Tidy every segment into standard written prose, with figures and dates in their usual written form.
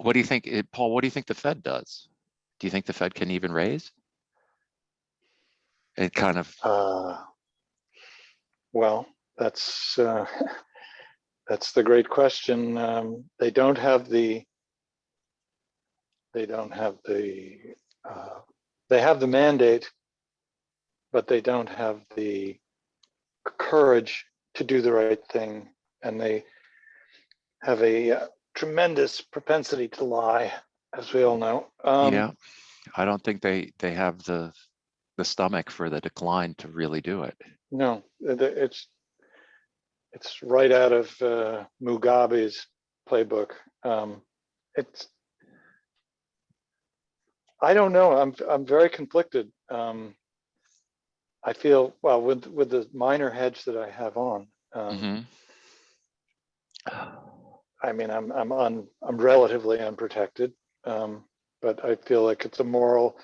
What do you think, Paul, what do you think the Fed does? Do you think the Fed can even raise? It kind of, Well, that's that's the great question. They don't have the they have the mandate, but they don't have the courage to do the right thing, and they have a tremendous propensity to lie, as we all know. yeah, I don't think they have the stomach for the decline to really do it. No, it's right out of Mugabe's playbook. It's I don't know. I'm very conflicted. I feel well with the minor hedge that I have on. I mean, I'm relatively unprotected, but I feel like it's a moral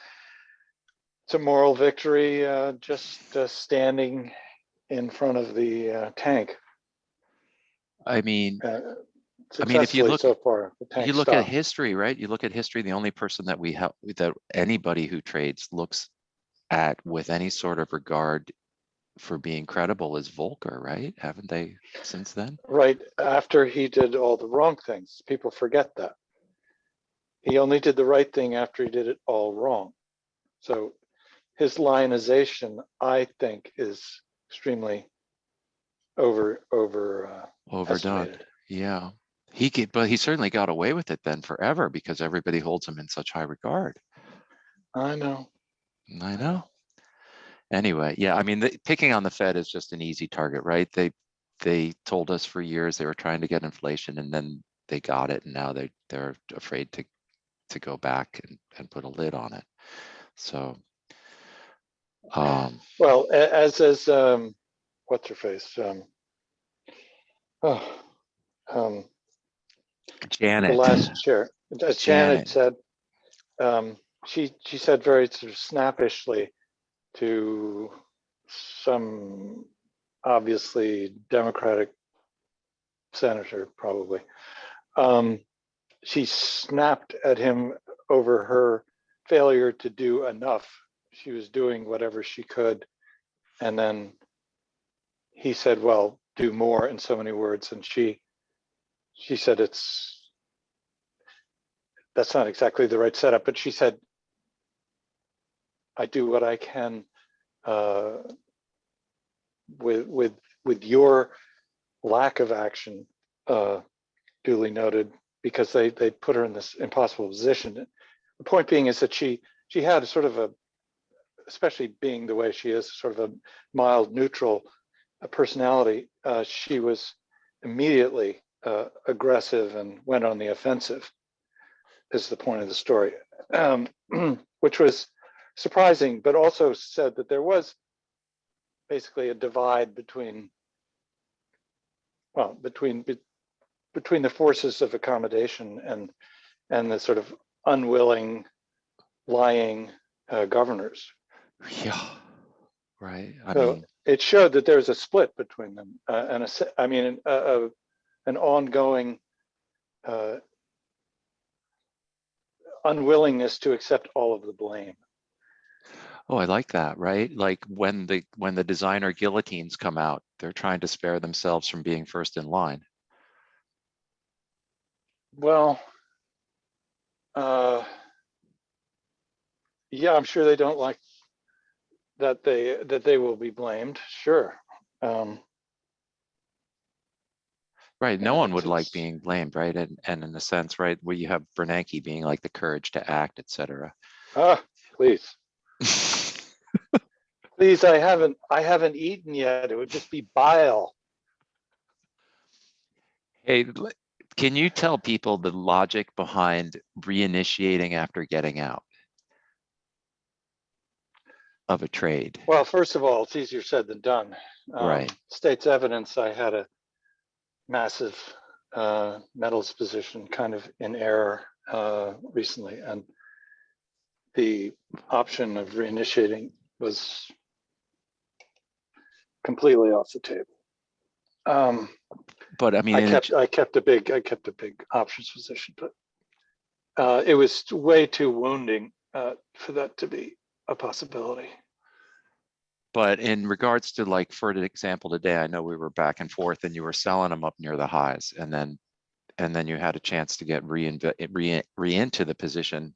victory just standing in front of the tank. I mean, if successfully so far, the tank you look stopped. at history, right? You look at history, the only person that we have, that anybody who trades looks at with any sort of regard for being credible is Volcker, right? Haven't they since then? Right after he did all the wrong things. People forget that. He only did the right thing after he did it all wrong. So his lionization, I think, is extremely overdone. Estimated. Yeah. But he certainly got away with it then forever because everybody holds him in such high regard. I know. Anyway, yeah, I mean, picking on the Fed is just an easy target, right? They told us for years they were trying to get inflation, and then they got it, and now they're afraid to go back and put a lid on it. So, well, as what's her face? Janet. The last chair, as Janet said, she said very sort of snappishly to some obviously Democratic senator, probably. She snapped at him over her failure to do enough. She was doing whatever she could. And then he said, well, do more, in so many words. And she said, that's not exactly the right setup, but she said, I do what I can with your lack of action, duly noted, because they put her in this impossible position. The point being is that she had a sort of a, especially being the way she is, sort of a mild, neutral personality. She was immediately aggressive and went on the offensive, is the point of the story, which was surprising, but also said that there was basically a divide between the forces of accommodation and the sort of unwilling, lying governors. Yeah, right. I mean, it showed that there's a split between them, and an ongoing unwillingness to accept all of the blame. Oh, I like that, right? Like when the designer guillotines come out, they're trying to spare themselves from being first in line. Well, yeah, I'm sure they don't like that they will be blamed. Sure. Right. No one would like being blamed, right? And in a sense, right, where you have Bernanke being like the courage to act, etc. Please. Please, I haven't eaten yet. It would just be bile. Hey, can you tell people the logic behind reinitiating after getting out of a trade? Well, first of all, it's easier said than done. Right. State's evidence, I had a massive metals position kind of in error recently, and the option of reinitiating was completely off the table. But I mean, I kept a big options position, but It was way too wounding for that to be a possibility. But in regards to, like, for an example, today, I know we were back and forth and you were selling them up near the highs, and then you had a chance to get re into the position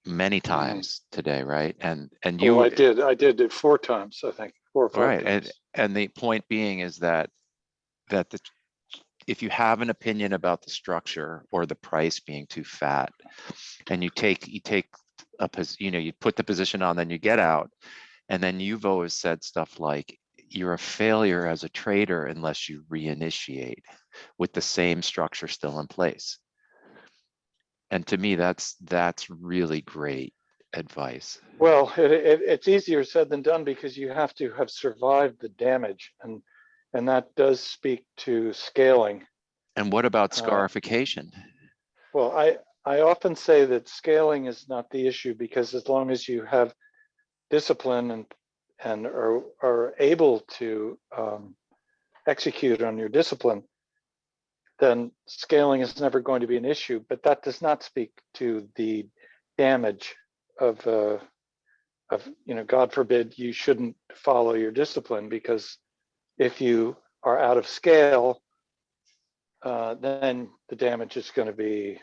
many times today, right? And Oh, you, I did it 4 times, I think, 4 or 5 right, times. and the point being is that the if you have an opinion about the structure or the price being too fat, and you take you put the position on, then you get out, and then you've always said stuff like, you're a failure as a trader unless you reinitiate with the same structure still in place. And to me, that's really great advice. Well, it's easier said than done because you have to have survived the damage, and that does speak to scaling. And what about Uh, scarification? well, I often say that scaling is not the issue, because as long as you have discipline and are able to execute on your discipline, then scaling is never going to be an issue. But that does not speak to the damage of God forbid you shouldn't follow your discipline, because if you are out of scale, then the damage is going to be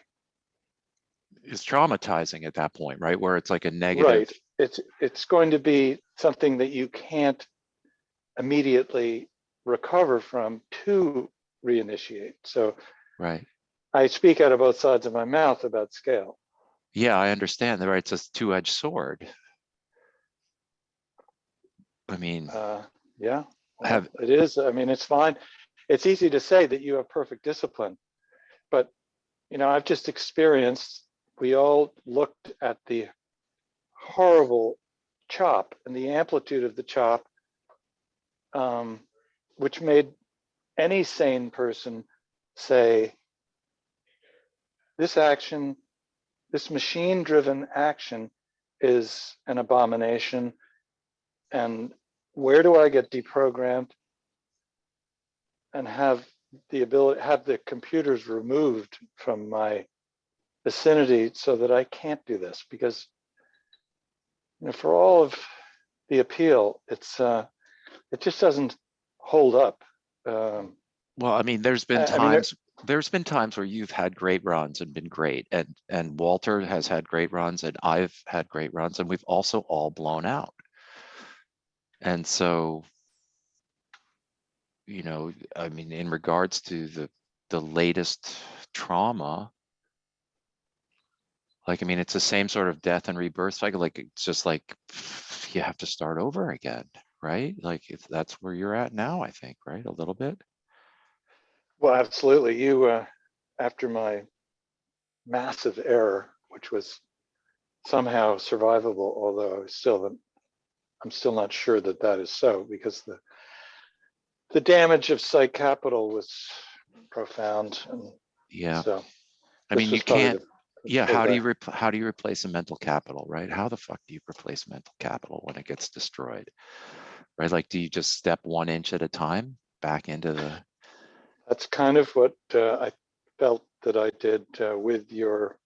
It's traumatizing at that point, right? Where it's like a negative. right. It's going to be something that you can't immediately recover from to reinitiate. So Right. I speak out of both sides of my mouth about scale. Yeah, I understand that, right? It's a two-edged sword. I mean, Yeah, well, have it is. I mean, it's fine. It's easy to say that you have perfect discipline, but I've just experienced, we all looked at the horrible chop and the amplitude of the chop, which made any sane person say, this action, this machine-driven action is an abomination. And where do I get deprogrammed and have the computers removed from my vicinity so that I can't do this? Because for all of the appeal, it just doesn't hold up. well, I mean, I mean, there's been times where you've had great runs and been great, and Walter has had great runs, and I've had great runs, and we've also all blown out. And so, I mean, in regards to the latest trauma, like, I mean, it's the same sort of death and rebirth cycle. Like, it's just like you have to start over again, right? Like, if that's where you're at now, I think, right? A little bit. well, absolutely. After my massive error, which was somehow survivable, although I'm still not sure that that is so, because the damage of site capital was profound, and Yeah. so I this mean, you was probably can't. the Yeah. payback. How do you replace a mental capital, right? How the fuck do you replace mental capital when it gets destroyed, right? Like, do you just step 1 inch at a time back into the? That's kind of what I felt that I did with your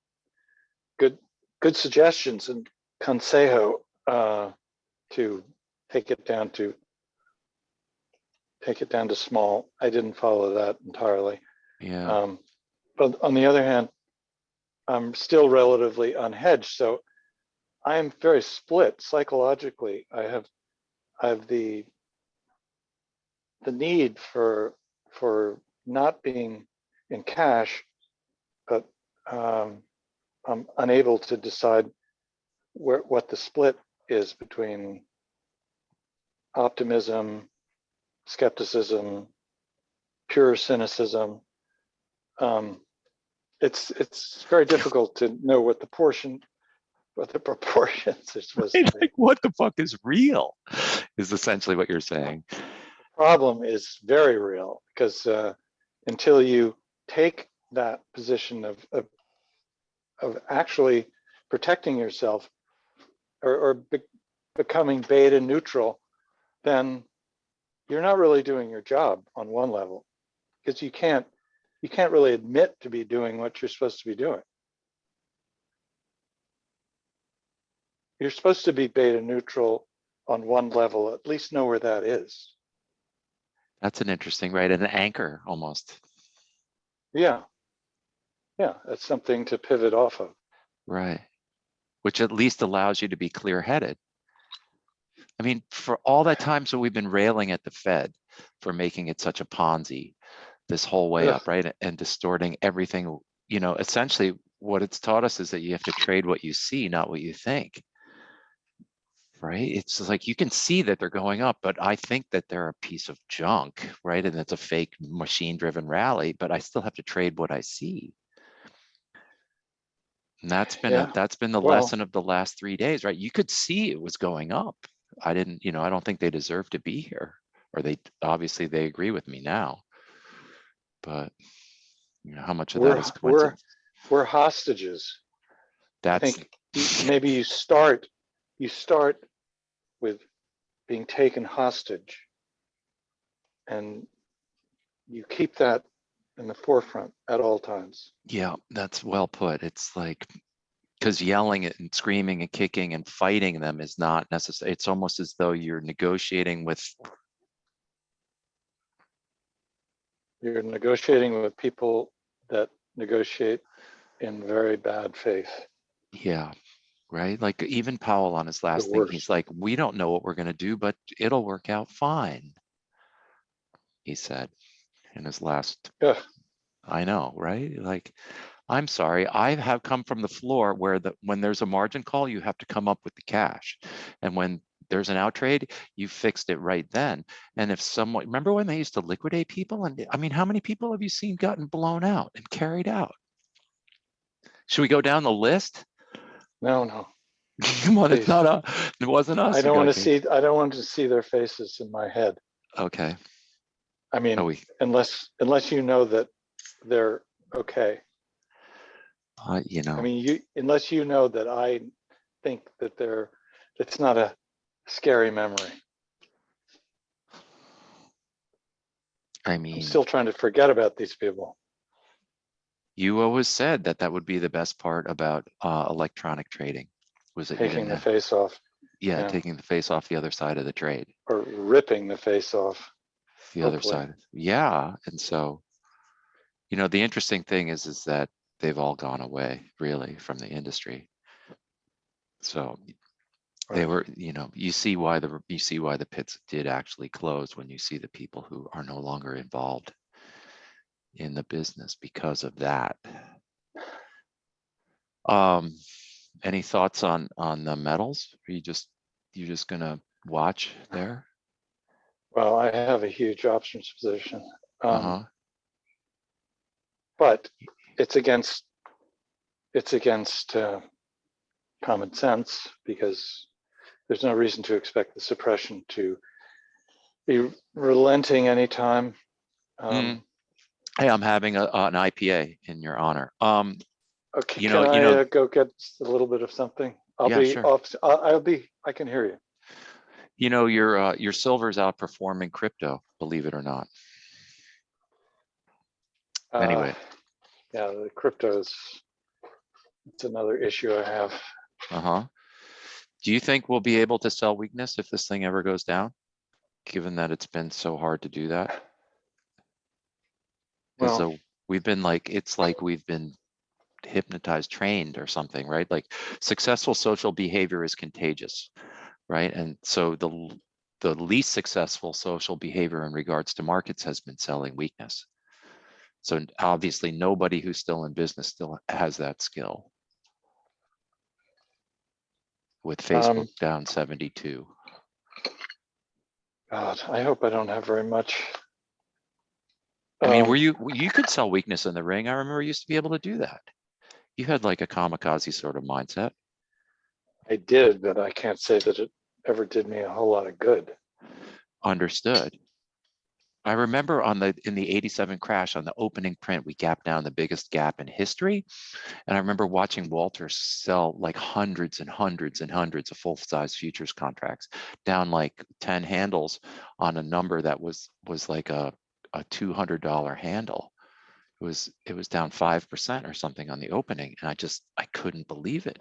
good suggestions and consejo, to take it down to small. I didn't follow that entirely. Yeah. But on the other hand, I'm still relatively unhedged, so I am very split psychologically. I have the need for not being in cash, but I'm unable to decide what the split is between optimism, skepticism, pure cynicism. Um, it's very difficult to know what the proportions are supposed to be. Like, what the fuck is real? Is essentially what you're saying. The problem is very real, because until you take that position of actually protecting yourself, or becoming beta neutral, then you're not really doing your job on one level, because you can't really admit to be doing what you're supposed to be doing. you're supposed to be beta neutral on one level, at least know where that is. That's an interesting, right? An anchor almost. Yeah. Yeah, that's something to pivot off of. Right. Which at least allows you to be clear-headed. I mean, for all that time, so we've been railing at the Fed for making it such a Ponzi this whole way Ugh. up, right? And distorting everything. You know, essentially what it's taught us is that you have to trade what you see, not what you think. Right? It's just like you can see that they're going up, but I think that they're a piece of junk, right? And it's a fake machine-driven rally, but I still have to trade what I see. And that's been the Well, lesson of the last 3 days, right? You could see it was going up. I didn't, I don't think they deserve to be here, or they obviously they agree with me now. But how much of that is coincidence? we're hostages. I That's think maybe you start with being taken hostage, and you keep that in the forefront at all times. yeah, that's well put. It's like, because yelling and screaming and kicking and fighting them is not necessary. It's almost as though you're negotiating with people that negotiate in very bad faith. yeah, right? Like even Powell on his The last thing, he's worst. like, we don't know what we're going to do, but it'll work out fine, he said in his last. Ugh. I know, right? Like, I'm sorry, I have come from the floor where when there's a margin call, you have to come up with the cash. And when there's an out trade, you fixed it right then. And if someone, remember when they used to liquidate people? And I mean, how many people have you seen gotten blown out and carried out? Should we go down the list? No. Come on, Please. it wasn't us I who don't want got to carried. see. I don't want to see their faces in my head. Okay. I mean, Oh, unless you know that they're okay. I mean, unless you know that I think that it's not a scary memory. I mean, I'm still trying to forget about these people. you always said that would be the best part about electronic trading, was that you Taking didn't the have, face off. yeah, taking the face off the other side of the trade. Or ripping the face off. The other Hopefully. side. Yeah. And so, the interesting thing is that they've all gone away really from the industry. So they were, you see why the pits did actually close when you see the people who are no longer involved in the business because of that. Any thoughts on the metals? Are you just gonna watch there? Well, I have a huge options position, Uh-huh. but it's against common sense, because there's no reason to expect the suppression to be relenting anytime. Hey, I'm having an IPA in your honor. Okay, can I go get a little bit of something? Sure. I can hear you. Your silver's outperforming crypto, believe it or not. Anyway. Yeah, the cryptos, it's another issue I have. Uh-huh. Do you think we'll be able to sell weakness if this thing ever goes down, given that it's been so hard to do that? Because we've been like, it's like we've been hypnotized, trained or something, right? Like successful social behavior is contagious, right? And so the least successful social behavior in regards to markets has been selling weakness. So obviously nobody who's still in business still has that skill. With Facebook down 72. God, I hope I don't have very much. I mean, you could sell weakness in the ring. I remember you used to be able to do that. You had like a kamikaze sort of mindset. I did, but I can't say that it ever did me a whole lot of good. Understood. I remember in the 87 crash on the opening print, we gapped down the biggest gap in history. And I remember watching Walter sell like hundreds and hundreds and hundreds of full-size futures contracts down like 10 handles on a number that was like a $200 handle. It was down 5% or something on the opening, and I couldn't believe it.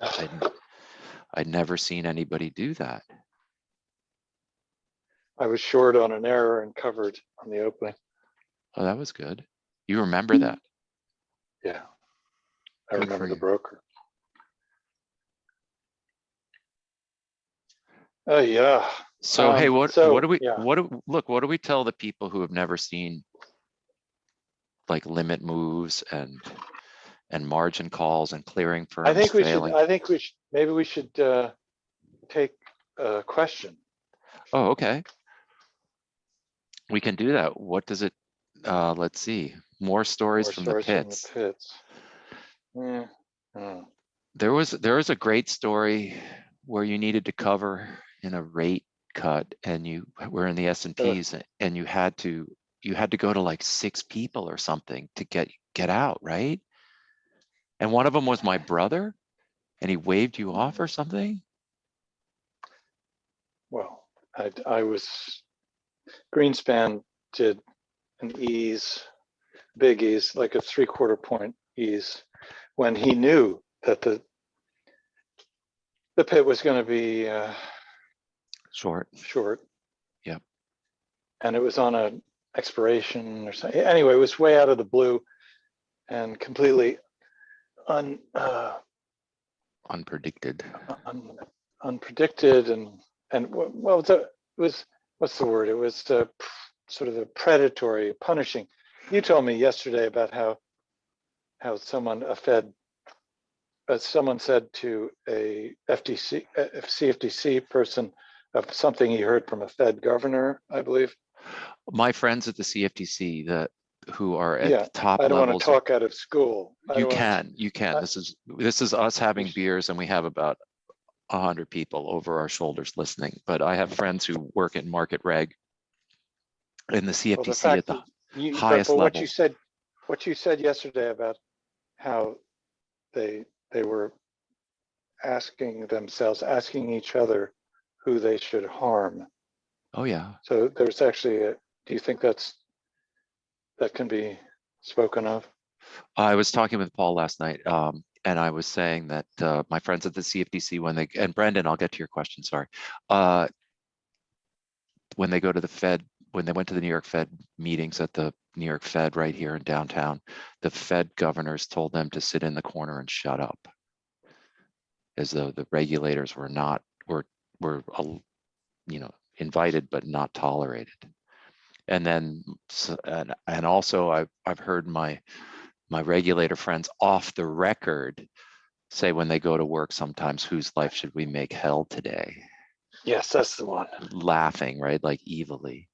I'd never seen anybody do that. I was short on an error and covered on the opening. Oh, that was good. You remember that? Yeah, I Good remember for the you. broker. Oh yeah. So hey, what do we Yeah, what do we tell the people who have never seen like limit moves and margin calls and clearing firms failing? maybe we should take a question. Oh, okay. We can do that. What does it, let's see, more stories More from the stories from the pits. pits. Yeah. Oh. There was a great story where you needed to cover in a rate cut and you were in the S&Ps and you had to go to like 6 people or something to get out, right? And one of them was my brother and he waved you off or something. Well, I was Greenspan did an ease, big ease, like a 3/4 point ease, when he knew that the pit was going to be Short. short. Yep. And it was on an expiration or something. Anyway, it was way out of the blue and completely Unpredicted. unpredicted and well, it was what's the word? It was sort of a predatory, punishing. You told me yesterday about how someone said to a CFTC person of something he heard from a Fed governor, I believe. My friends at the CFTC who are at Yeah, the top I don't want to levels. talk out of school. You can. This is us having beers and we have about 100 people over our shoulders listening. But I have friends who work in market reg in the Well, the CFTC at fact the that highest what you levels. said yesterday about how they were asking each other who they should harm. Oh yeah. So there's actually do you think that can be spoken of? I was talking with Paul last night, and I was saying that my friends at the CFTC, and Brendan, I'll get to your question, sorry. When they go to the Fed, when they went to the New York Fed meetings at the New York Fed right here in downtown, the Fed governors told them to sit in the corner and shut up, as though the regulators were invited but not tolerated. And then and also I've heard my regulator friends off the record say when they go to work sometimes, whose life should we make hell today? Yes, that's the one. Laughing, right? Like evilly.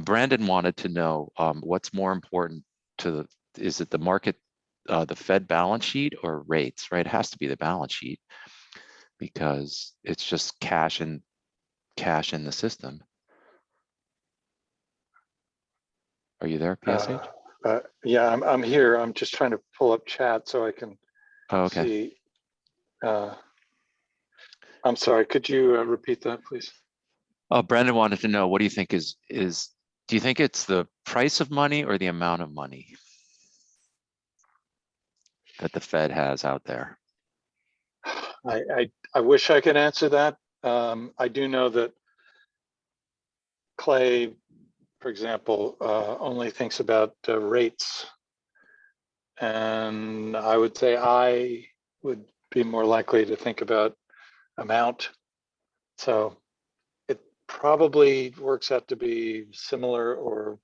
Brandon wanted to know what's more important is it the market, the Fed balance sheet or rates, right? It has to be the balance sheet because it's just cash in the system. Are you there, PSH? Yeah, I'm here. I'm just trying to pull up chat so I can okay. see. I'm sorry, could you repeat that, please? Brandon wanted to know, what do you think do you think it's the price of money or the amount of money that the Fed has out there? I wish I could answer that. I do know that Clay, for example, only thinks about rates. And I would say I would be more likely to think about amount. So it probably works out to be similar or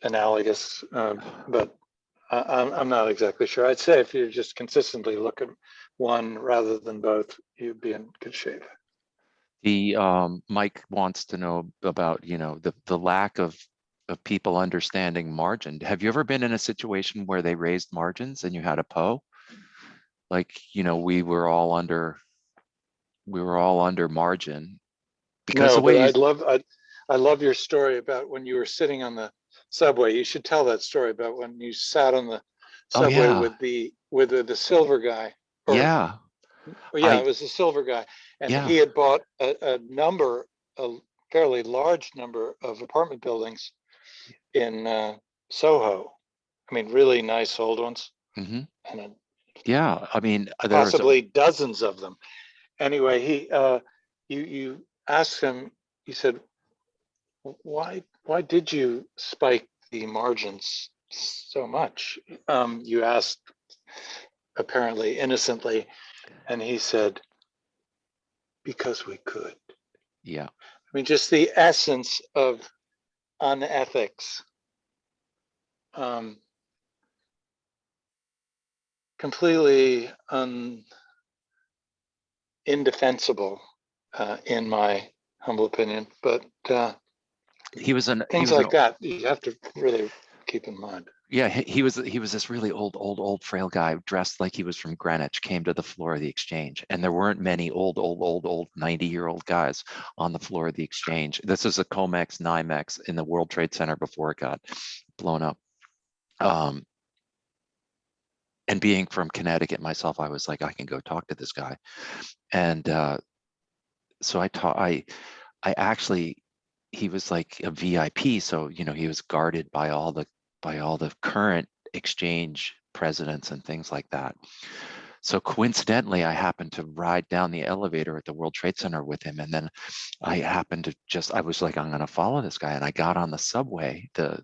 analogous, but I'm not exactly sure. I'd say if you just consistently look at one rather than both, you'd be in good shape. The Mike wants to know about the lack of people understanding margin. Have you ever been in a situation where they raised margins and you had a PO? Like we were all under margin because No, the way but you. I love your story about when you were sitting on the subway. You should tell that story about when you sat on the Oh subway yeah, with the silver guy. Or yeah, yeah, it was the silver guy, and yeah. he had bought a fairly large number of apartment buildings in Soho. I mean, really nice old ones, Mm-hmm. and Yeah, I mean, possibly dozens of them. Anyway, you asked him, you said, why did you spike the margins so much? You asked apparently innocently, and he said, because we could. yeah, I mean, just the essence of unethics. Completely indefensible, in my humble opinion. But he was an things like that you have to really keep in mind. yeah, he was this really old frail guy dressed like he was from Greenwich, came to the floor of the exchange, and there weren't many old 90-year-old guys on the floor of the exchange. This is a Comex NYMEX in the World Trade Center before it got blown up. And being from Connecticut myself, I was like, I can go talk to this guy. And so I actually, he was like a VIP, so he was guarded by all the current exchange presidents and things like that. So coincidentally, I happened to ride down the elevator at the World Trade Center with him, and then I happened to I was like, I'm going to follow this guy, and I got on the subway, the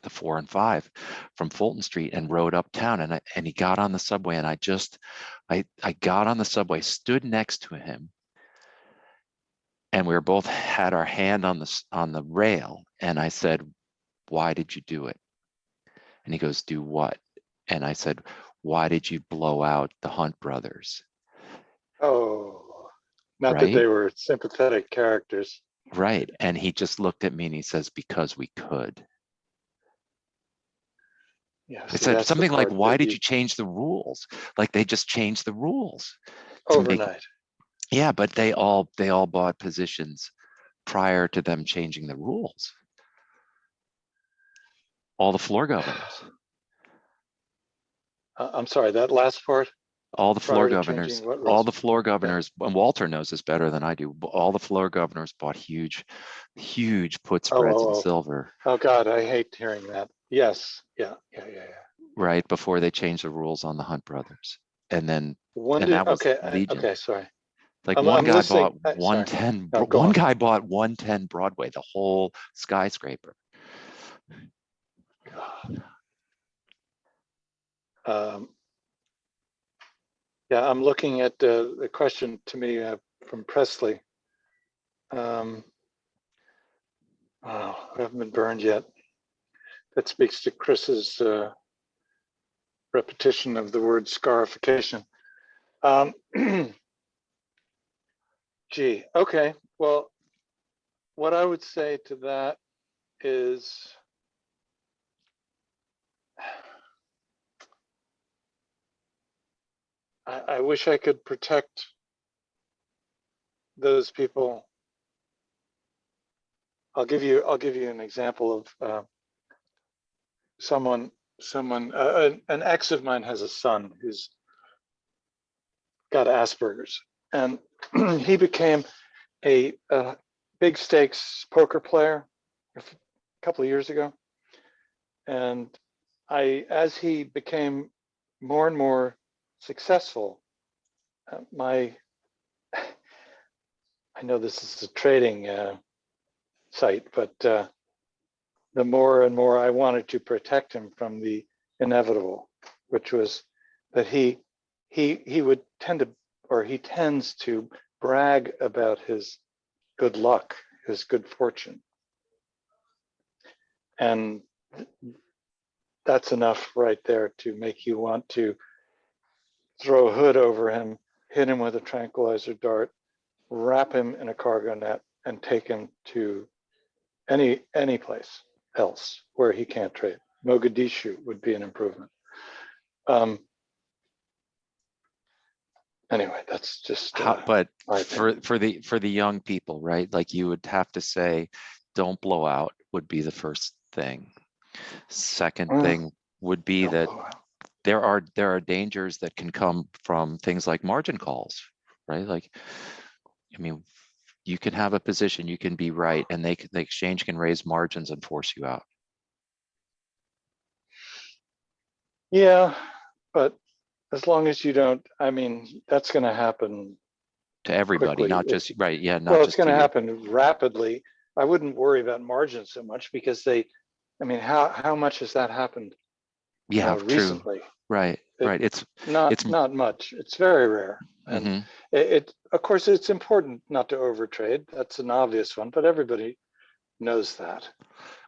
4 and 5 from Fulton Street, and rode uptown, and he got on the subway, and I got on the subway, stood next to him, and we were both had our hand on the rail, and I said, why did you do it? And he goes, do what? And I said, why did you blow out the Hunt brothers? Oh, not that Right? they were sympathetic characters. Right. And he just looked at me and he says, because we could. Yeah, I see, said that's the something like, part why that did you you change the rules? Like they just changed the rules to make, overnight. yeah, but they all bought positions prior to them changing the rules. All the floor governors. I'm sorry, that last part, All the floor prior to governors, changing what all rules? the floor Yeah. governors, and Walter knows this better than I do, all the floor governors bought huge put spreads in Oh, silver oh, God, I hate hearing that. Yes, yeah. right before they changed the rules on the Hunt brothers. And then, When and did, that was Legion. okay, sorry. Like I'm listening. Sorry. No, go one on. guy bought 110 Broadway, the whole skyscraper. Um, yeah, I'm looking at the question to me from Presley. Oh, I haven't been burned yet. That speaks to Chris's repetition of the word scarification. Gee, okay. Well, what I would say to that is, I wish I could protect those people. I'll give you an example of someone. An ex of mine has a son who's got Asperger's, and he became a big stakes poker player a couple of years ago. And as he became more and more successful, I know this is a trading site, but the more and more I wanted to protect him from the inevitable, which was that he would tend to, or he tends to brag about his good luck, his good fortune. And that's enough right there to make you want to throw a hood over him, hit him with a tranquilizer dart, wrap him in a cargo net, and take him to any place else where he can't trade. Mogadishu would be an improvement. Anyway, that's just But my opinion. for the young people, right? Like you would have to say, don't blow out would be the first thing. Second thing would be Don't that blow out. there are dangers that can come from things like margin calls, right? Like, I mean, you can have a position, you can be right, and the exchange can raise margins and force you out. Yeah, but as long as you don't, I mean, that's going to happen To everybody, quickly. not just, right, yeah, not Well, it's just going to to you. happen rapidly. I wouldn't worry about margins so much because I mean, how much has that happened Yeah, true. recently? Right, It, right. not It's, not much. It's very rare, and mhm. of course it's important not to overtrade. That's an obvious one, but everybody knows that.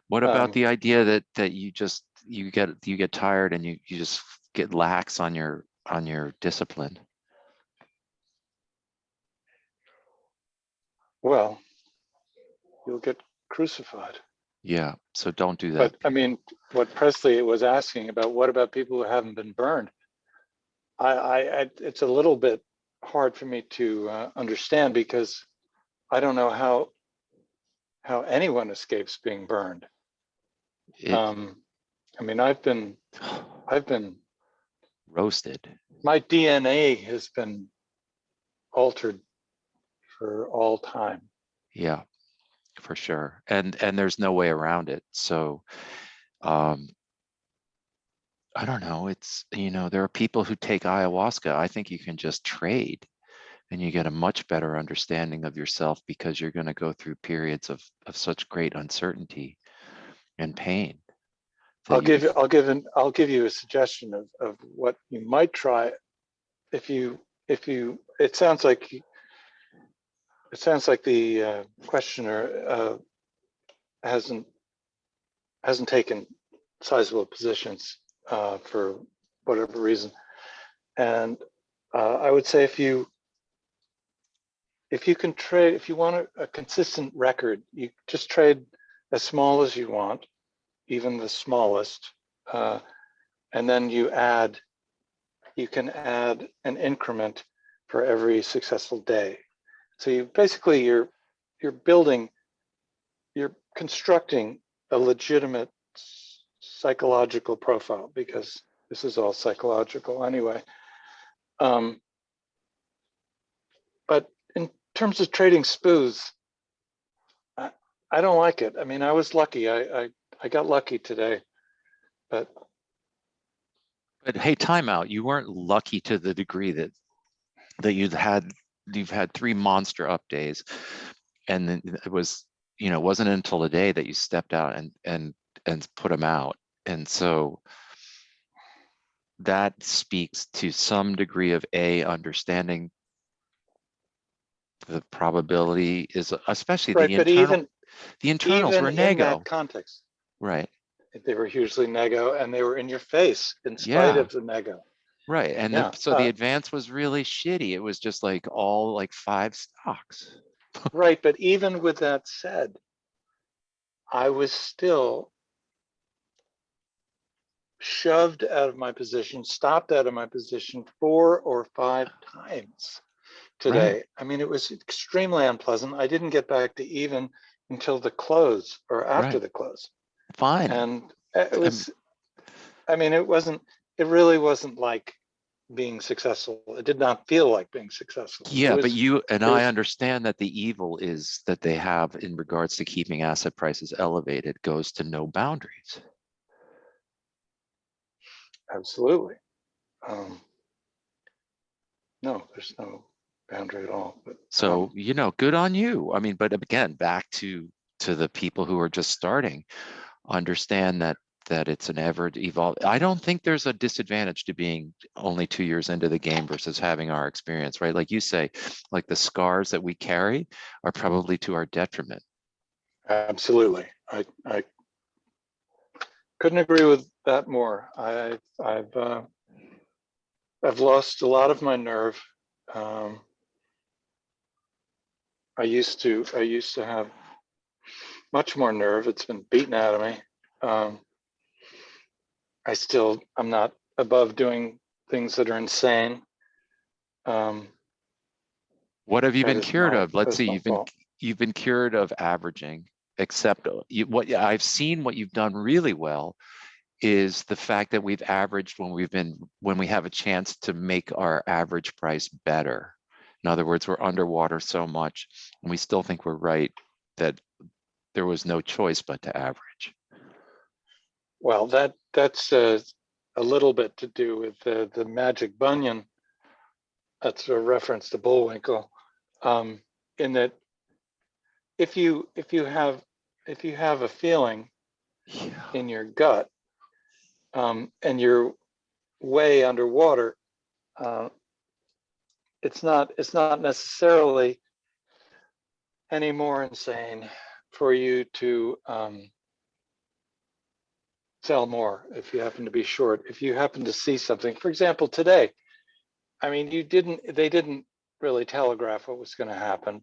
What about Um, the idea that you get tired and you just get lax on your discipline? well, you'll get crucified. Yeah, so don't do that. But I mean, what Presley was asking about, what about people who haven't been burned? It's a little bit hard for me to understand because I don't know how anyone escapes being burned. It I mean, I've been roasted. my DNA has been altered for all time. Yeah, for sure. And there's no way around it. So um I don't know. It's, there are people who take ayahuasca. I think you can just trade and you get a much better understanding of yourself because you're going to go through periods of such great uncertainty and pain that you be, I'll give you a suggestion of what you might try if you it sounds like the questioner hasn't taken sizable positions for whatever reason, and I would say if you can trade, if you want a consistent record, you just trade as small as you want, even the smallest, and then you can add an increment for every successful day. So you're building, you're constructing a legitimate psychological profile, because this is all psychological anyway. But in terms of trading spoos, I don't like it. I mean, I was lucky. I got lucky today, but but hey, timeout. You weren't lucky to the degree that you've had three monster up days. And then it wasn't until the day that you stepped out and put them out. And so that speaks to some degree of understanding the probability is, especially right. But the internals even were in that nego. context, Right. they were hugely nego, and they were in your face in spite Yeah. of the nego. Right. And Yeah. so the advance was really shitty. It was just like all like five stocks. Right. But even with that said, I was still shoved out of my position, stopped out of my position 4 or 5 times Right. today. I mean, it was extremely unpleasant. I didn't get back to even until the close or after Right. the close. Fine. And it Um, was, I mean, it really wasn't like being successful. It did not feel like being successful. yeah, but you and it I was understand that the evil is that they have in regards to keeping asset prices elevated goes to no boundaries. absolutely, um, no, there's no boundary at all. But So, good on you. I mean, but again, back to the people who are just starting, understand that it's an ever evolve. I don't think there's a disadvantage to being only 2 years into the game versus having our experience, right? Like you say, like the scars that we carry are probably to our detriment. absolutely, I couldn't agree with that more. I've lost a lot of my nerve. Um, I used to have much more nerve. It's been beaten out of me. Um, I'm not above doing things that are insane. Um, What have you that been is cured my of? Let's that's see, my fault. you've been cured of averaging, except what I've seen what you've done really well is the fact that we've averaged when we have a chance to make our average price better. In other words, we're underwater so much and we still think we're right that there was no choice but to average. Well, that's a little bit to do with the magic bunion. That's a reference to Bullwinkle, in that if you have a feeling Yeah. in your gut, and you're way underwater, it's not necessarily any more insane for you to sell more if you happen to be short. If you happen to see something, for example, today, I mean, they didn't really telegraph what was going to happen,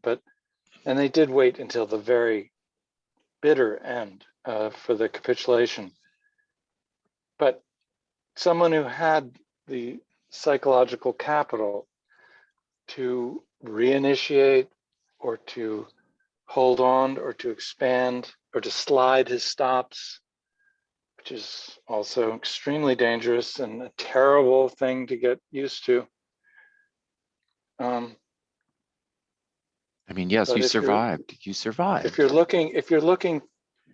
and they did wait until the very bitter end for the capitulation. But someone who had the psychological capital to reinitiate or to hold on or to expand or to slide his stops, which is also extremely dangerous and a terrible thing to get used to. I mean, yes, But you survived. You if survived. you're looking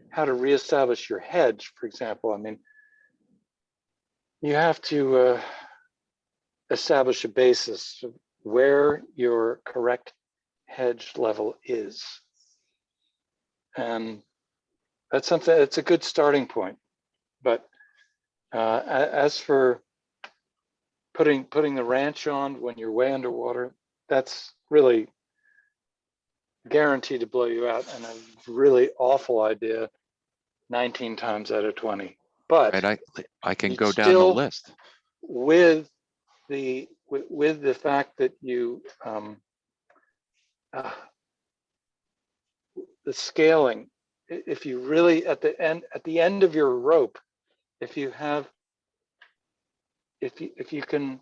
how to reestablish your hedge, for example, I mean, you have to establish a basis of where your correct hedge level is. And that's something, it's a good starting point. But as for putting the ranch on when you're way underwater, that's really guaranteed to blow you out, and a really awful idea 19 times out of 20. But Right, I can you go down the still, list. with the fact that you the scaling, if you really at the end of your rope, if you can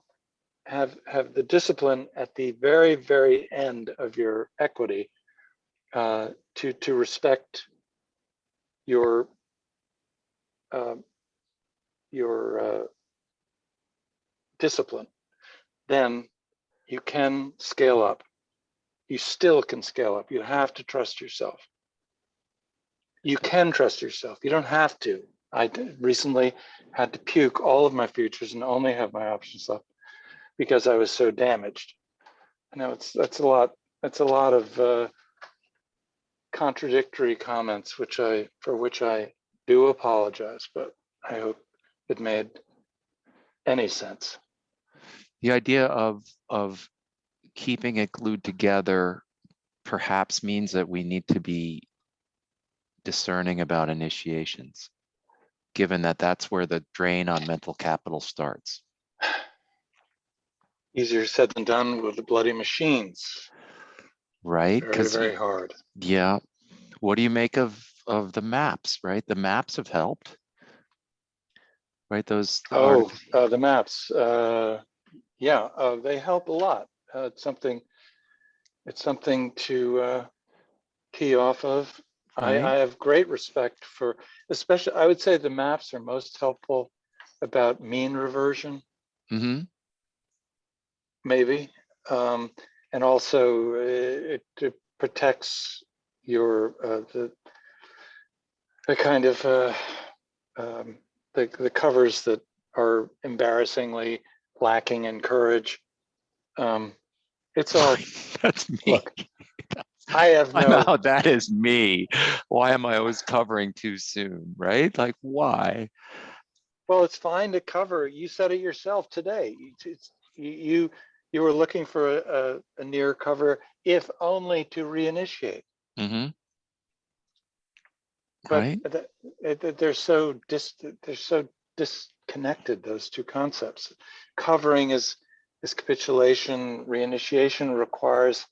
have the discipline at the very end of your equity, to respect your discipline, then you can scale up. You still can scale up. You have to trust yourself. You can trust yourself. You don't have to. I recently had to puke all of my futures and only have my options left because I was so damaged. I know that's a lot of contradictory comments, for which I do apologize, but I hope it made any sense. The idea of keeping it glued together perhaps means that we need to be discerning about initiations, given that that's where the drain on mental capital starts. Easier said than done with the bloody machines. Right? Very, very hard. Yeah. What do you make of the maps, right? The maps have helped, right? Those The maps. Yeah, they help a lot. It's something to key off of. right? I have great respect for, especially, I would say the maps are most helpful about mean reversion, maybe. And also it protects your, the kind of, the covers that are embarrassingly lacking in courage. It's all, That's me. look, I have I'm no, out. That is me. Why am I always covering too soon, right? Like, why? well, it's fine to cover. You said it yourself today. You were looking for a near cover, if only to reinitiate. But Right? they're so disconnected, those two concepts. Covering is capitulation. Reinitiation requires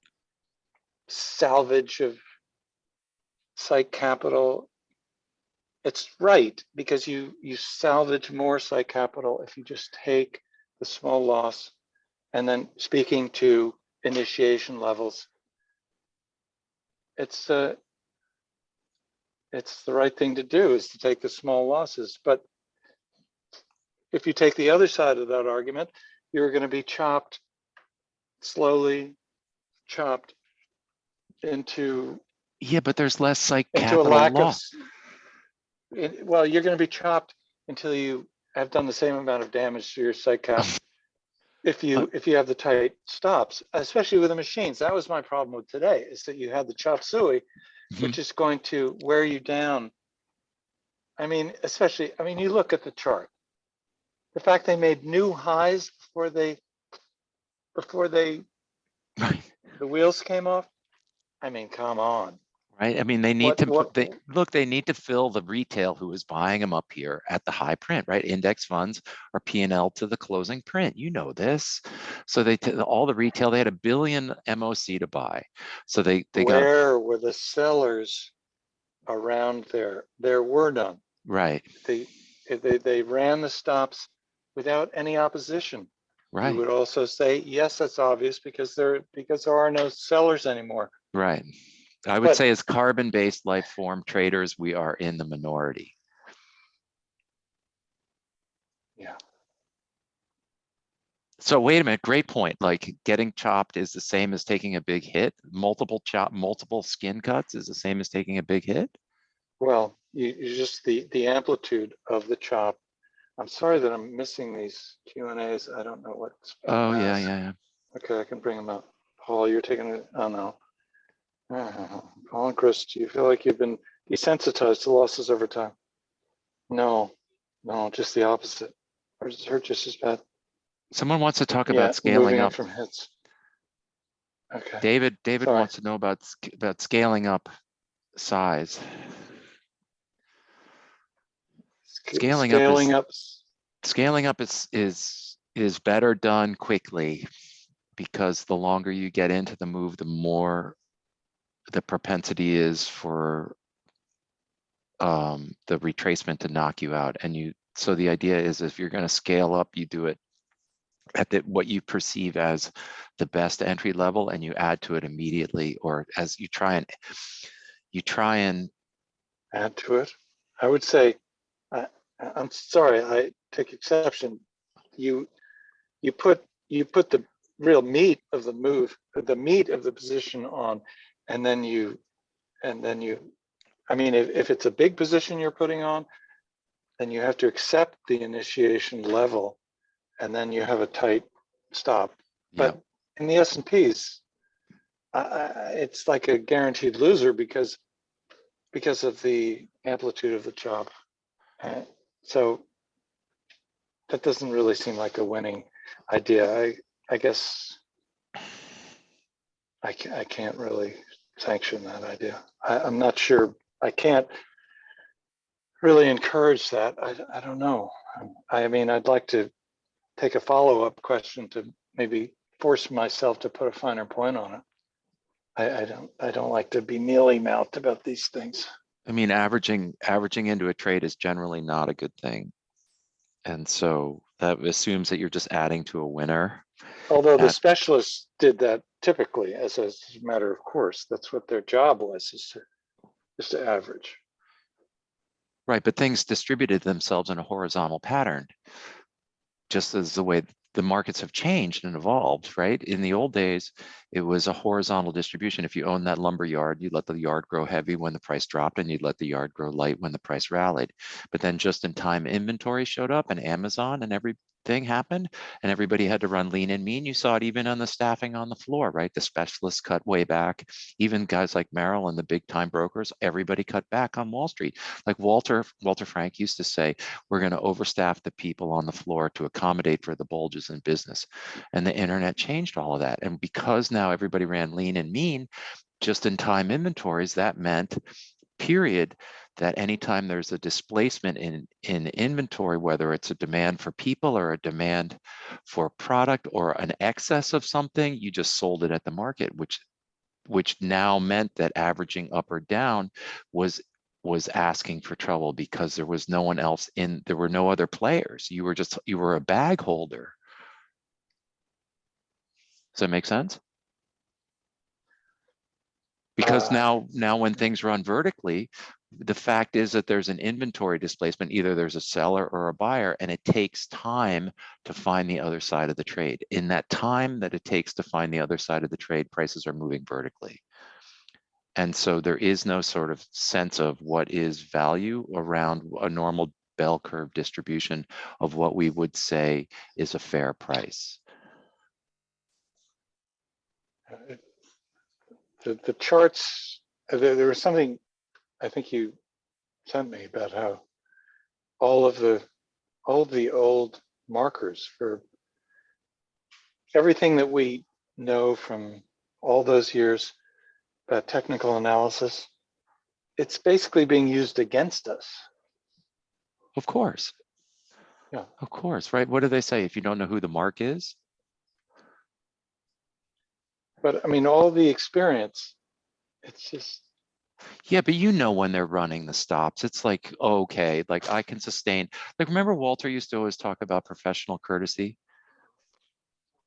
salvage of psych capital. It's right, because you salvage more psych capital if you just take the small loss. And then, speaking to initiation levels, it's the right thing to do, is to take the small losses. But if you take the other side of that argument, you're going to be slowly chopped into But there's less psych a capital lack of, loss. well, you're going to be chopped until you have done the same amount of damage to your site cap if Uh, you have the tight stops, especially with the machines. That was my problem with today, is that you had the chop suey, mhm. which is going to wear you down. I mean, especially, I mean, you look at the chart. The fact they made new highs before they Right. the wheels came off. I mean, come on. Right. I mean, they need What to what they look, they need to fill the retail who is buying them up here at the high print, right? Index funds are P&L to the closing print. You know this. So all the retail, they had $1 billion MOC to buy. So they got, where were the sellers around there? There were none. right, They ran the stops without any opposition. You right, would also say, yes, that's obvious because there are no sellers anymore. right. I would But say as carbon-based life form traders, we are in the minority. yeah, So wait a minute, great point. Like getting chopped is the same as taking a big hit. Multiple skin cuts is the same as taking a big hit. well, you just the amplitude of the chop. I'm sorry that I'm missing these Q&As. I don't know what's being Oh yeah, asked. yeah, yeah. Okay, I can bring them up. Paul, you're taking it. Oh no. Paul and Chris, do you feel like you've been desensitized to losses over time? No, no, just the opposite. Or is it hurt just as bad? Someone wants to talk Yeah, about scaling moving on up. from hits. Okay, David sorry. wants to know about scaling up size. Scaling up is Scaling up. scaling up is better done quickly, because the longer you get into the move, the more the propensity is for the retracement to knock you out. So the idea is, if you're going to scale up, you do it at what you perceive as the best entry level, and you add to it immediately, or as you try and Add to it. I would say, I, I'm sorry, I take exception. You you put the real meat of the move, the meat of the position on, and then you I mean, if it's a big position you're putting on, then you have to accept the initiation level, and then you have a tight stop. yeah, But in the S&Ps, it's like a guaranteed loser because of the amplitude of the chop. So that doesn't really seem like a winning idea. I guess I can't really sanction that idea. I'm not sure. I can't really encourage that. I don't know. I mean, I'd like to take a follow-up question to maybe force myself to put a finer point on it. I don't like to be mealy-mouthed about these things. I mean, averaging into a trade is generally not a good thing. And so that assumes that you're just adding to a winner. Although the specialists did that typically as a matter of course. That's what their job was, is to average. Right, but things distributed themselves in a horizontal pattern, just as the way the markets have changed and evolved, right? In the old days, it was a horizontal distribution. If you owned that lumber yard, you let the yard grow heavy when the price dropped, and you'd let the yard grow light when the price rallied. But then just in time inventory showed up, and Amazon and everything happened, and everybody had to run lean and mean. You saw it even on the staffing on the floor, right? The specialists cut way back. Even guys like Merrill and the big time brokers, everybody cut back on Wall Street. Like Walter Frank used to say, we're going to overstaff the people on the floor to accommodate for the bulges in business. And the internet changed all of that. And because now everybody ran lean and mean, just in time inventories, that meant, period, that anytime there's a displacement in inventory, whether it's a demand for people or a demand for product or an excess of something, you just sold it at the market, which now meant that averaging up or down was asking for trouble, because there was no one else there were no other players. You were a bag holder. Does that make sense? Because now when things run vertically, the fact is that there's an inventory displacement. Either there's a seller or a buyer, and it takes time to find the other side of the trade. In that time that it takes to find the other side of the trade, prices are moving vertically. And so there is no sort of sense of what is value around a normal bell curve distribution of what we would say is a fair price. The charts, there was something I think you sent me about how all of the old markers for everything that we know from all those years about technical analysis, it's basically being used against us. Of course. Yeah. Of course, right? What do they say? If you don't know who the mark is? But I mean, all the experience, it's just. Yeah, but you know when they're running the stops, it's like, okay, like I can sustain. Like, remember Walter used to always talk about professional courtesy?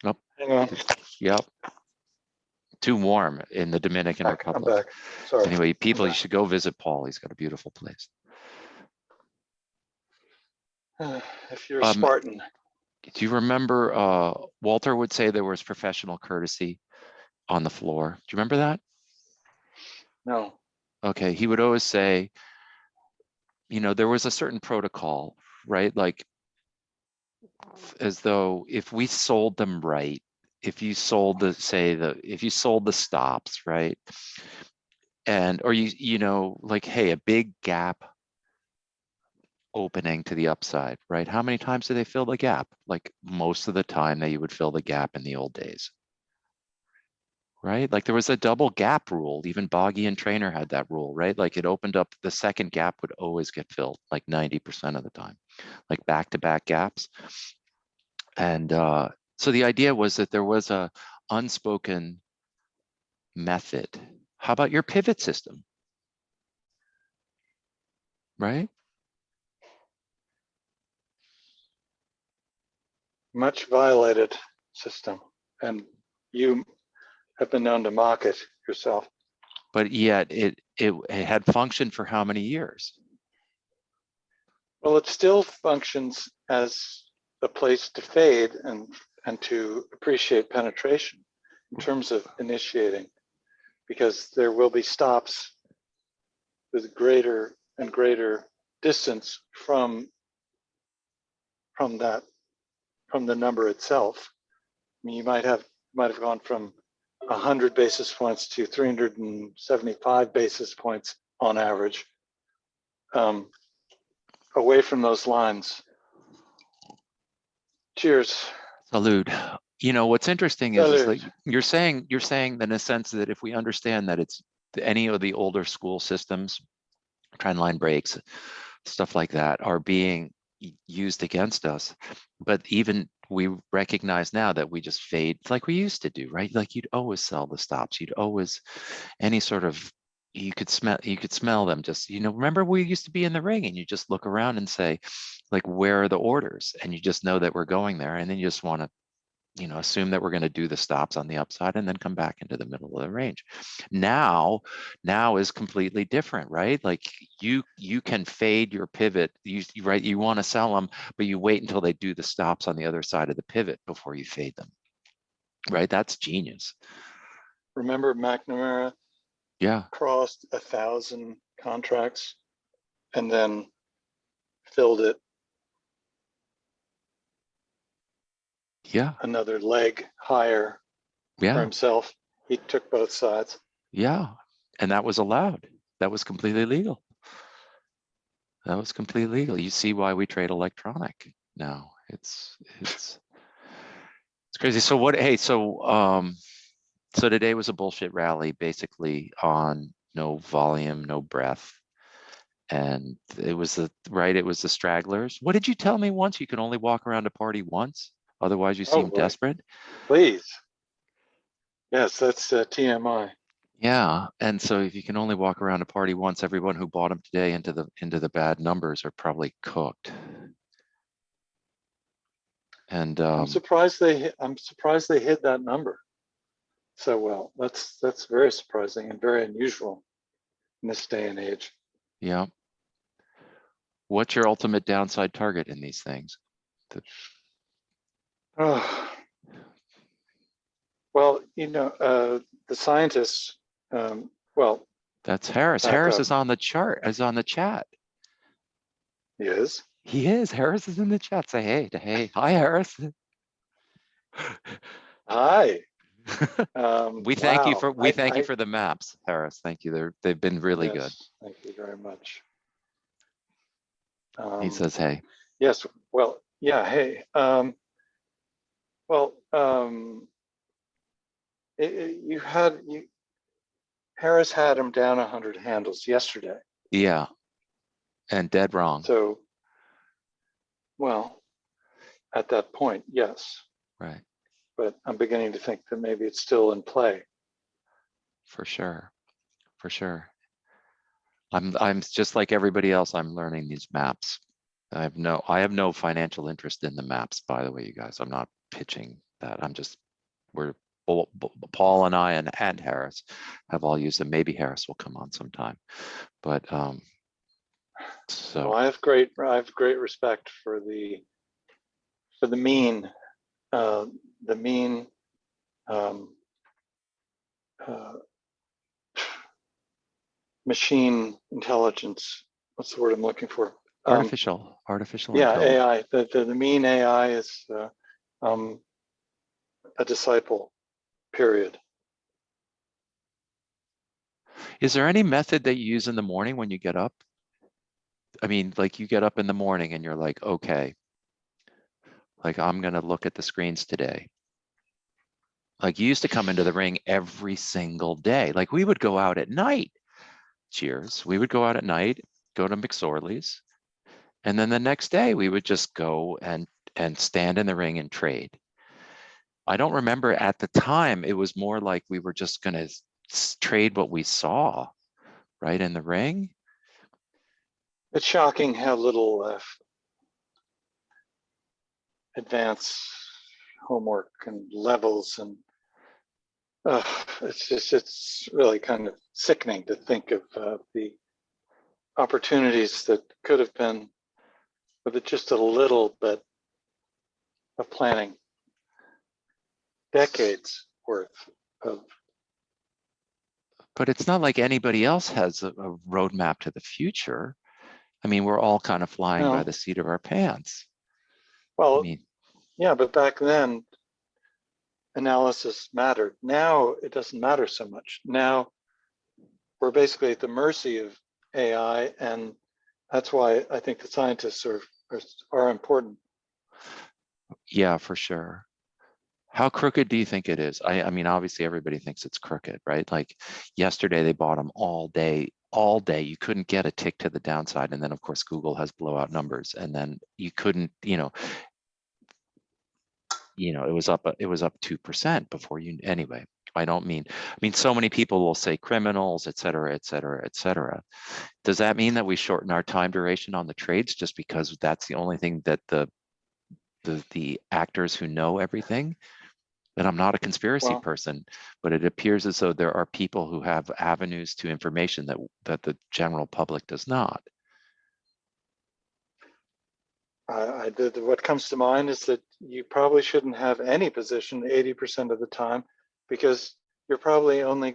Nope. Hang on. Yep. Too warm in the Dominican I'm Republic. back. Sorry. Anyway, people, you should go visit Paul. He's got a beautiful place. If you're a Spartan. Do you remember Walter would say there was professional courtesy on the floor? Do you remember that? No. Okay, he would always say, you know, there was a certain protocol, right? Like, as though if we sold them right, if you sold if you sold the stops, right? And, or you know, like, hey, a big gap opening to the upside, right? How many times do they fill the gap? Like most of the time that you would fill the gap in the old days, right? Like there was a double gap rule. Even Boggy and Trainer had that rule, right? Like it opened up, the second gap would always get filled like 90% of the time, like back-to-back gaps. And so the idea was that there was a unspoken method. How about your pivot system, right? Much violated system, and you have been known to mock it yourself. But yet it had functioned for how many years? Well, it still functions as a place to fade and to appreciate penetration in terms of initiating, because there will be stops with greater and greater distance from the number itself. I mean, you might have gone from 100 basis points to 375 basis points on average, away from those lines. Cheers. Salute. You know, what's interesting is Salute. like you're saying that in a sense that if we understand that it's any of the older school systems, trend line breaks, stuff like that are being used against us. But even we recognize now that we just fade like we used to do, right? Like you'd always sell the stops. You'd always, any sort of, you could smell them. Just, you know, remember we used to be in the ring and you just look around and say, like, where are the orders? And you just know that we're going there. And then you just want to, you know, assume that we're going to do the stops on the upside and then come back into the middle of the range. Now is completely different, right? Like you can fade your pivot, right? You want to sell them, but you wait until they do the stops on the other side of the pivot before you fade them, right? That's genius. Remember McNamara? Yeah. Crossed 1,000 contracts and then filled it. Yeah. Another leg higher for himself. He took both sides. Yeah. And that was allowed. That was completely legal. That was completely legal. You see why we trade electronic now. It's crazy. So what, hey, so today was a bullshit rally basically on no volume, no breadth. And it was it was the stragglers. What did you tell me once? You can only walk around a party once, otherwise you seem desperate. Please. Yes, that's TMI. Yeah, and so if you can only walk around a party once, everyone who bought them today into the bad numbers are probably cooked. And I'm surprised they hit that number so well. That's very surprising and very unusual in this day and age. Yeah. What's your ultimate downside target in these things? Well, you know, the scientists, that's Harris. Harris is on the chart, is on the chat. He is. He is. Harris is in the chat. Say hey to hey. Hi, Harris. Hi. We thank you Wow. for the maps, Harris. Thank you. They've been really good. Yes, thank you very much. He says hey. Yes. Well, yeah. Hey. Well, Harris had him down 100 handles yesterday. Yeah, and dead wrong. So, well, at that point, yes. Right. But I'm beginning to think that maybe it's still in play. For sure. For sure. I'm just like everybody else. I'm learning these maps. I have no financial interest in the maps, by the way, you guys. I'm not pitching that. Paul and I and Harris have all used them. Maybe Harris will come on sometime. But so well, I have great respect for the mean machine intelligence. What's the word I'm looking for? artificial Yeah, intelligence. AI. The mean AI is a disciple. Period. Is there any method that you use in the morning when you get up? I mean, like you get up in the morning and you're like, okay, like I'm gonna look at the screens today. Like you used to come into the ring every single day. Like we would go out at night. Cheers. We would go out at night, go to McSorley's, and then the next day we would just go and stand in the ring and trade. I don't remember at the time, it was more like we were just gonna trade what we saw, right, in the ring. It's shocking how little advanced homework and levels and it's really kind of sickening to think of the opportunities that could have been with just a little bit of planning, decades worth of. But it's not like anybody else has a roadmap to the future. I mean, we're all kind of flying by the seat of our pants. Well, I mean, yeah, but back then analysis mattered. Now it doesn't matter so much. Now we're basically at the mercy of AI, and that's why I think the scientists are important. yeah, for sure. How crooked do you think it is? I mean, obviously everybody thinks it's crooked, right? Like yesterday they bought them all day. You couldn't get a tick to the downside. And then of course, Google has blowout numbers. And then you couldn't, it was up 2% before you, anyway. I mean, so many people will say criminals, et cetera, et cetera, et cetera. Does that mean that we shorten our time duration on the trades just because that's the only thing that the actors who know everything? And I'm not a conspiracy person, but it appears as though there are people who have avenues to information that the general public does not. What comes to mind is that you probably shouldn't have any position 80% of the time, because you're probably only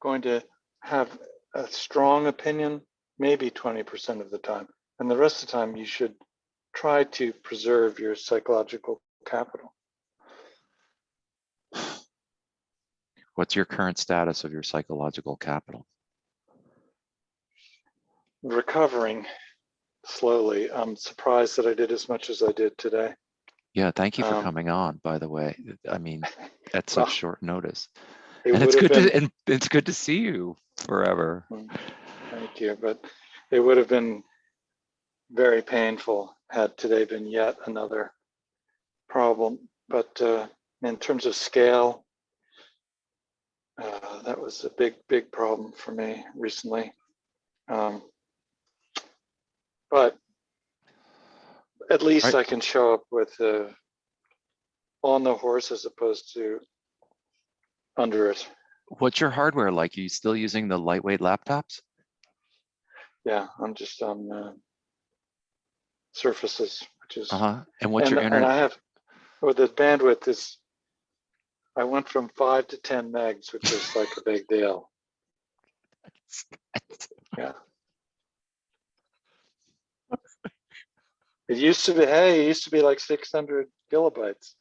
going to have a strong opinion maybe 20% of the time. And the rest of the time, you should try to preserve your psychological capital. What's your current status of your psychological capital? Recovering slowly. I'm surprised that I did as much as I did today. Yeah, thank you for coming on, by the way. I mean, at such short notice. And it's good to see you forever. Thank you, but it would have been very painful had today been yet another problem. But in terms of scale, that was a big problem for me recently. But at least I can show up with on the horse as opposed to under it. What's your hardware like? Are you still using the lightweight laptops? Yeah, I'm just on Surfaces, which is. And what's your internet? And I have, well, the bandwidth is, I went from 5 to 10 megs, which is like a big deal. Yeah. It used to be, hey, it used to be like 600 kilobytes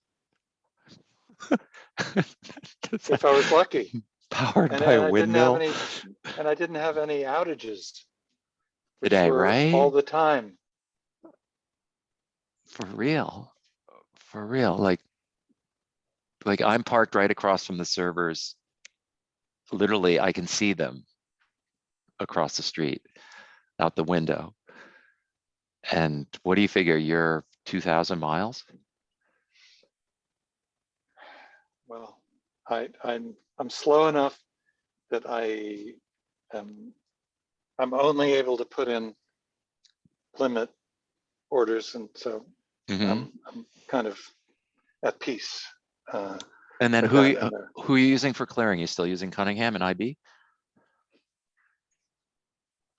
if I was lucky. Powered And by a I didn't have windmill any, and I didn't have any outages, which today, were all right? the time. For real. For real. Like I'm parked right across from the servers. Literally, I can see them across the street out the window. And what do you figure? You're 2,000 miles? Well, I'm slow enough that I'm only able to put in limit orders, and so Mm-hmm. I'm kind of at peace And then with who that. who are you using for clearing? You still using Cunningham and IB?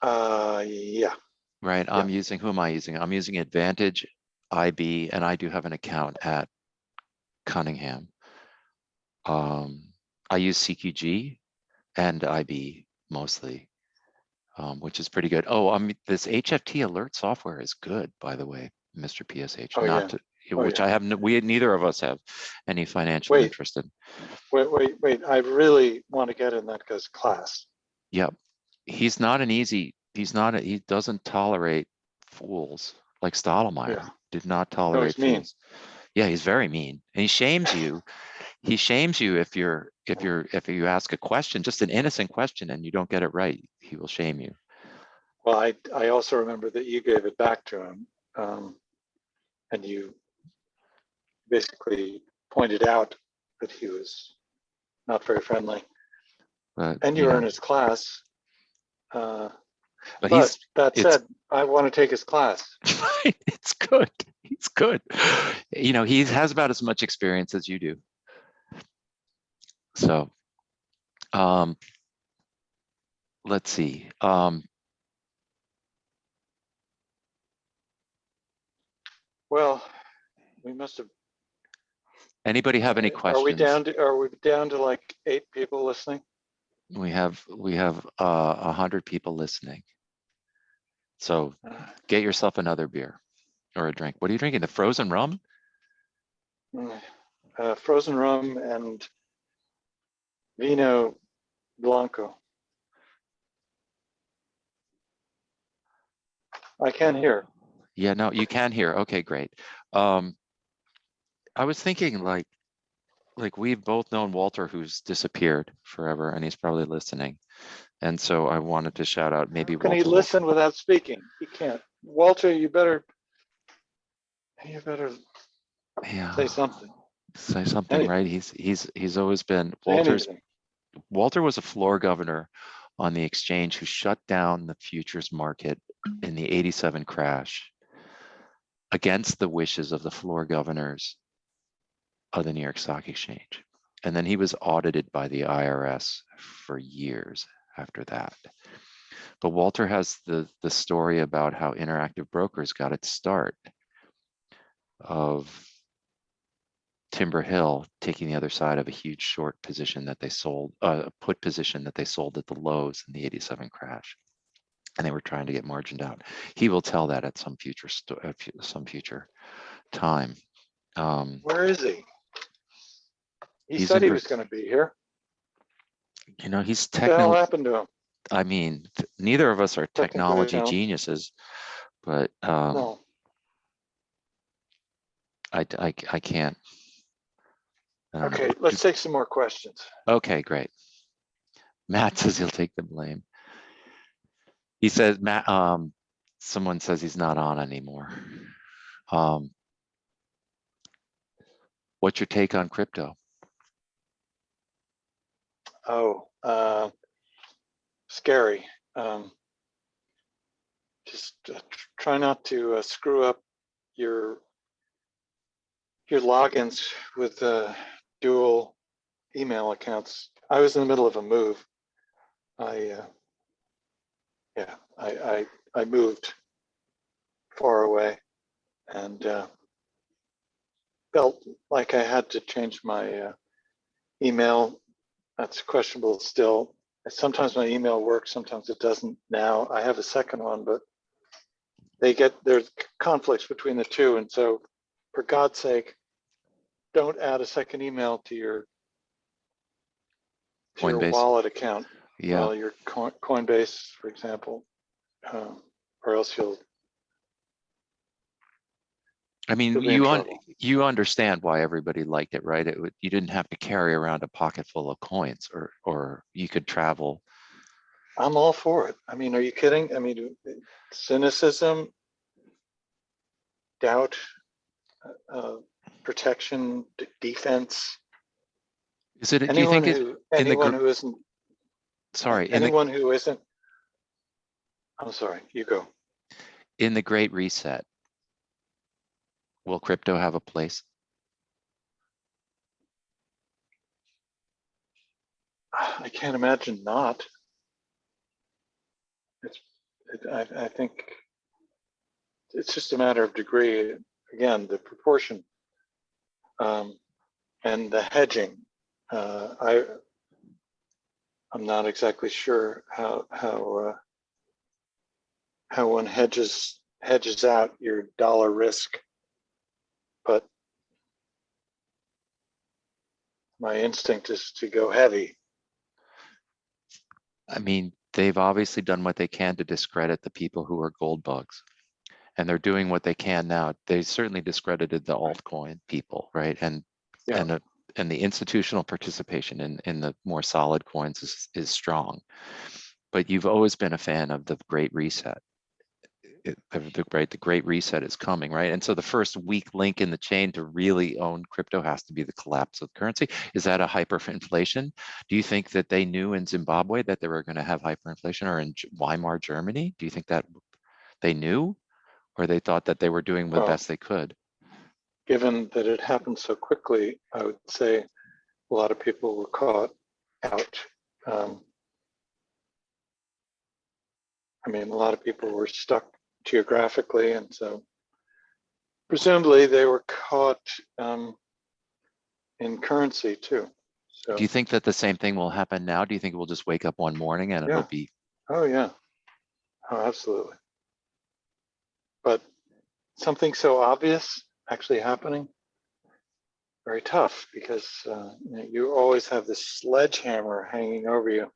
Yeah, Right. yeah. Who am I using? I'm using Advantage, IB, and I do have an account at Cunningham. I use CQG and IB mostly, which is pretty good. Oh, this HFT alert software is good, by the way, Mr. PSH. Oh yeah. Oh Which yeah. I have, neither of us have any financial Wait, interest in. wait. I really want to get in that guy's class. Yep. He doesn't tolerate fools like Stottlemyre. Yeah. Did not No, tolerate he's mean. fools. Yeah, he's very mean. And he shames you. He shames you if you ask a question, just an innocent question, and you don't get it right. He will shame you. Well, I also remember that you gave it back to him, and you basically pointed out that he was not very friendly. But And you were in his class. but But that it's said, I want to take his class. it's good. He's good. He has about as much experience as you do. So let's see. Well, we must have. Anybody have any Are we questions? down to? Are we down to like 8 people listening? We have 100 people listening. So get yourself another beer or a drink. What are you drinking? The frozen rum? Frozen rum and vino blanco. I can't hear. Yeah, no, you can hear. Okay, great. I was thinking like we've both known Walter, who's disappeared forever, and he's probably listening. And so I wanted to shout out maybe How can he Walter will. listen without speaking? He can't. Walter, you better Yeah, say something. say something, right? Anything. He's always been Say anything. Walter was a floor governor on the exchange who shut down the futures market in the 87 crash against the wishes of the floor governors of the New York Stock Exchange. And then he was audited by the IRS for years after that. But Walter has the story about how Interactive Brokers got its start of Timber Hill taking the other side of a huge short position that they sold, a put position that they sold at the lows in the 87 crash. And they were trying to get margined out. He will tell that at some future time. Where is he? He He's said in, he was going to be here. he's What the hell happened to him? I mean, neither of us are Technically, technology no. geniuses, but No. I can't. I don't Okay, know. let's take some more questions. Okay, great. Matt says he'll take the blame. He says, Matt, someone says he's not on anymore. What's your take on crypto? Oh, scary. Just try not to screw up your logins with dual email accounts. I was in the middle of a move. I moved far away and felt like I had to change my email. That's questionable still. Sometimes my email works, sometimes it doesn't now. I have a second one, but there's conflicts between the two. And so for God's sake, don't add a second email to your Coinbase. wallet account. Yeah. Well, your Coinbase, for example, or else you'll I mean, be in trouble. you understand why everybody liked it, right? You didn't have to carry around a pocket full of coins, or you could travel. I'm all for it. I mean, are you kidding? I mean, cynicism, doubt, protection, defense. Is it? Do you Anyone think who isn't sorry, anyone who isn't. I'm sorry. You go. in the Great Reset, will crypto have a place? I can't imagine not. I think it's just a matter of degree. Again, the proportion and the hedging. I'm not exactly sure how one hedges out your dollar risk, but my instinct is to go heavy. I mean, they've obviously done what they can to discredit the people who are gold bugs, and they're doing what they can now. They certainly discredited the altcoin people, right? And Yeah. and the institutional participation in the more solid coins is strong. But you've always been a fan of the Great Reset. The Great Reset is coming, right? And so the first weak link in the chain to really own crypto has to be the collapse of currency. Is that a hyperinflation? Do you think that they knew in Zimbabwe that they were going to have hyperinflation, or in Weimar, Germany? Do you think that they knew, or they thought that they were doing the best they could? Given that it happened so quickly, I would say a lot of people were caught out. I mean, a lot of people were stuck geographically, and so presumably they were caught in currency too. So, do you think that the same thing will happen now? Do you think we'll just wake up one morning and it'll be? Oh yeah, oh absolutely. But something so obvious actually happening, very tough, because you always have this sledgehammer hanging over you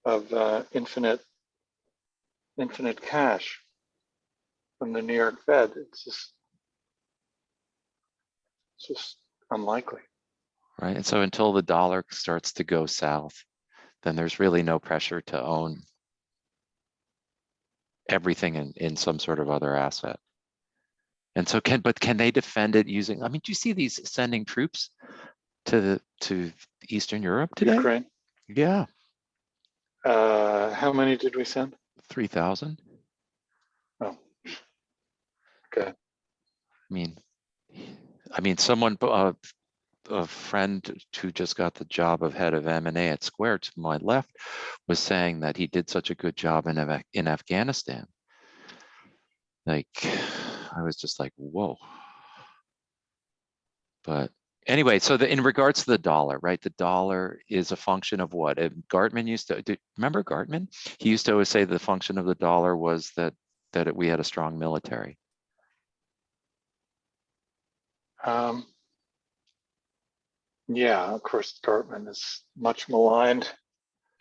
of infinite cash from the New York Fed. It's just unlikely. Right. And so until the dollar starts to go south, then there's really no pressure to own everything in some sort of other asset. And so can they defend it using, I mean, do you see these sending troops to Eastern Europe today? Ukraine? Yeah. How many did we send? 3,000. Oh, okay. I mean, someone, a friend who just got the job of head of M&A at Square to my left was saying that he did such a good job in Afghanistan. Like, I was just like, whoa. But anyway, so in regards to the dollar, right? The dollar is a function of what? Gartman used to, remember Gartman? He used to always say the function of the dollar was that we had a strong military. Yeah, of course, Gartman is much maligned.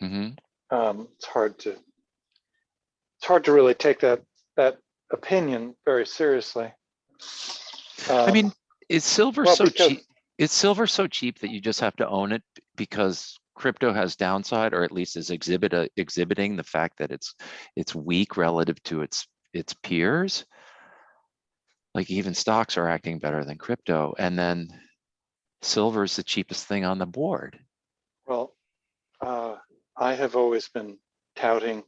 Mm-hmm. It's hard to really take that opinion very seriously. I mean, is silver so cheap? Is silver so cheap that you just have to own it because crypto has downside, or at least is exhibiting the fact that it's weak relative to its peers? Like even stocks are acting better than crypto, and then silver is the cheapest thing on the board. Well, I have always been touting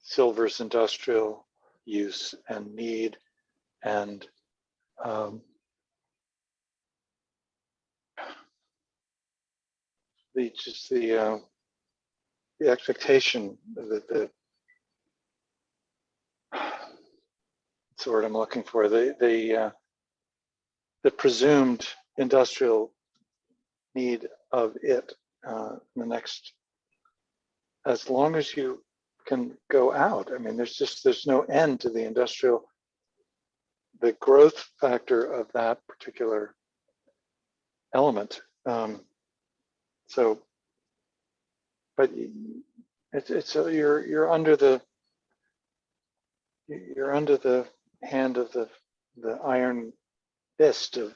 silver's industrial use and need, and the expectation that that's the word I'm looking for, the presumed industrial need of it in the next, as long as you can go out. I mean, there's no end to the growth factor of that particular element. So, but you're under the hand of the iron fist of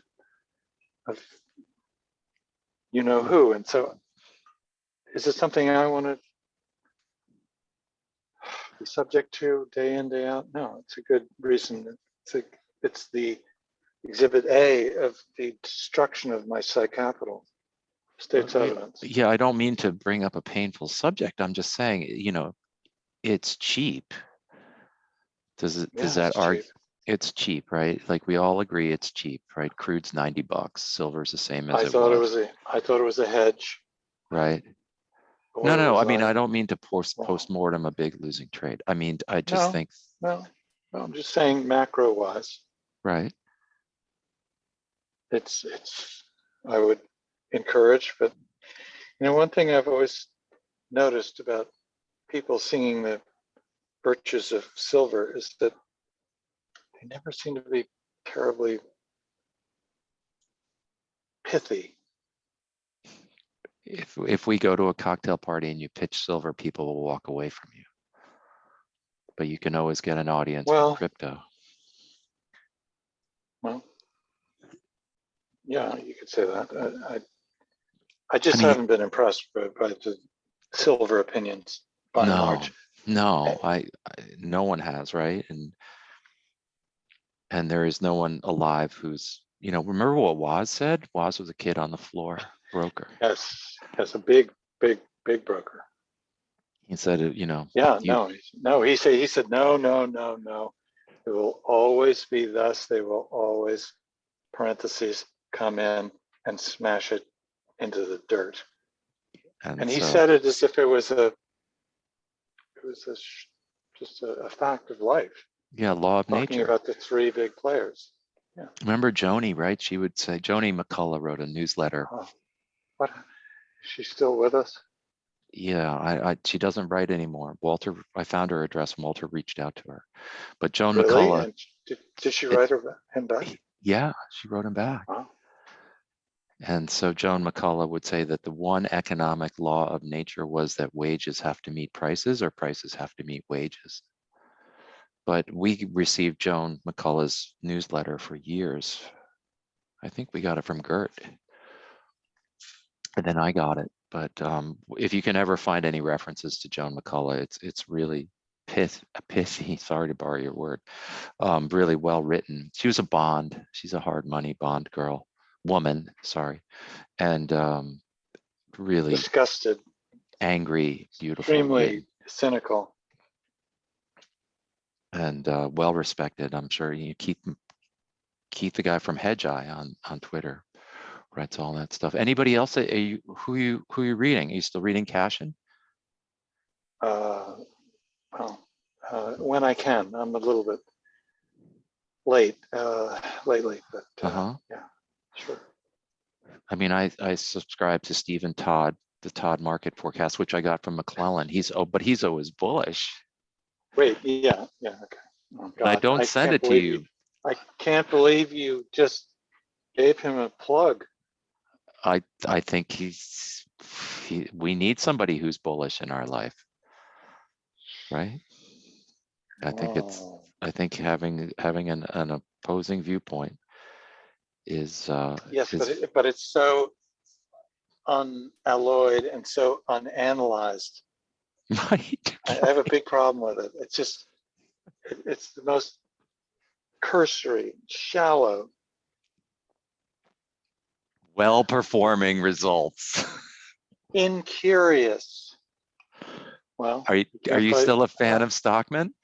you know who. And so, is it something I want to be subject to day in, day out? No, it's a good reason. It's the exhibit A of the destruction of my psych capital, state's evidence. Yeah, I don't mean to bring up a painful subject. I'm just saying, it's cheap. Does that argue? It's cheap, right? Like we all agree it's cheap, right? Crude's $90, silver's the same as I thought it was a hedge. Right. Or No. was I mean, I don't mean to post-mortem a big losing trade. I mean, I just think. No, I'm just saying macro wise. Right. It's I would encourage, but one thing I've always noticed about people singing the virtues of silver is that they never seem to be terribly pithy. If we go to a cocktail party and you pitch silver, people will walk away from you. But you can always get an audience with crypto. Well, yeah, you could say that. I just haven't been impressed by the silver opinions by and large. No, no one has, right? And there is no one alive who's, remember what Woz said? Woz was a kid on the floor, broker. Yes, a big broker. He said, Yeah, no. He said, no. It will always be thus. They will always, parentheses, come in and smash it into the dirt. And he said it as if it was just a fact of life. Yeah, law of nature. Talking about the three big players. Yeah. Remember Joni, right? She would say, Joni McCullough wrote a newsletter. Oh, what? Is she still with us? Yeah, she doesn't write anymore. Walter, I found her address. Walter reached out to her. But Joan McCullough. And did she write him back? Yeah, she wrote him back. Wow. And so Joan McCullough would say that the one economic law of nature was that wages have to meet prices or prices have to meet wages. But we received Joan McCullough's newsletter for years. I think we got it from Gert. And then I got it. But if you can ever find any references to Joan McCullough, it's really pithy, sorry to borrow your word, really well written. She was a bond. She's a hard money bond woman, sorry. And really disgusted, angry, beautiful, extremely cynical. And well respected. I'm sure you keep the guy from Hedge Eye on Twitter. Writes all that stuff. Anybody else? Who are you reading? Are you still reading Cashin? When I can. I'm a little bit late lately, but yeah, sure. I mean, I subscribe to Stephen Todd, the Todd Market Forecast, which I got from McClellan. But he's always bullish. Wait, yeah, okay. Oh, God. I don't send it to you. I can't believe you just gave him a plug. I think we need somebody who's bullish in our life, right? I think having an opposing viewpoint is yes, but it's so unalloyed and so unanalyzed. Right. I have a big problem with it. It's the most cursory, shallow, well-performing results. Incurious. Well, are you still a fan of Stockman?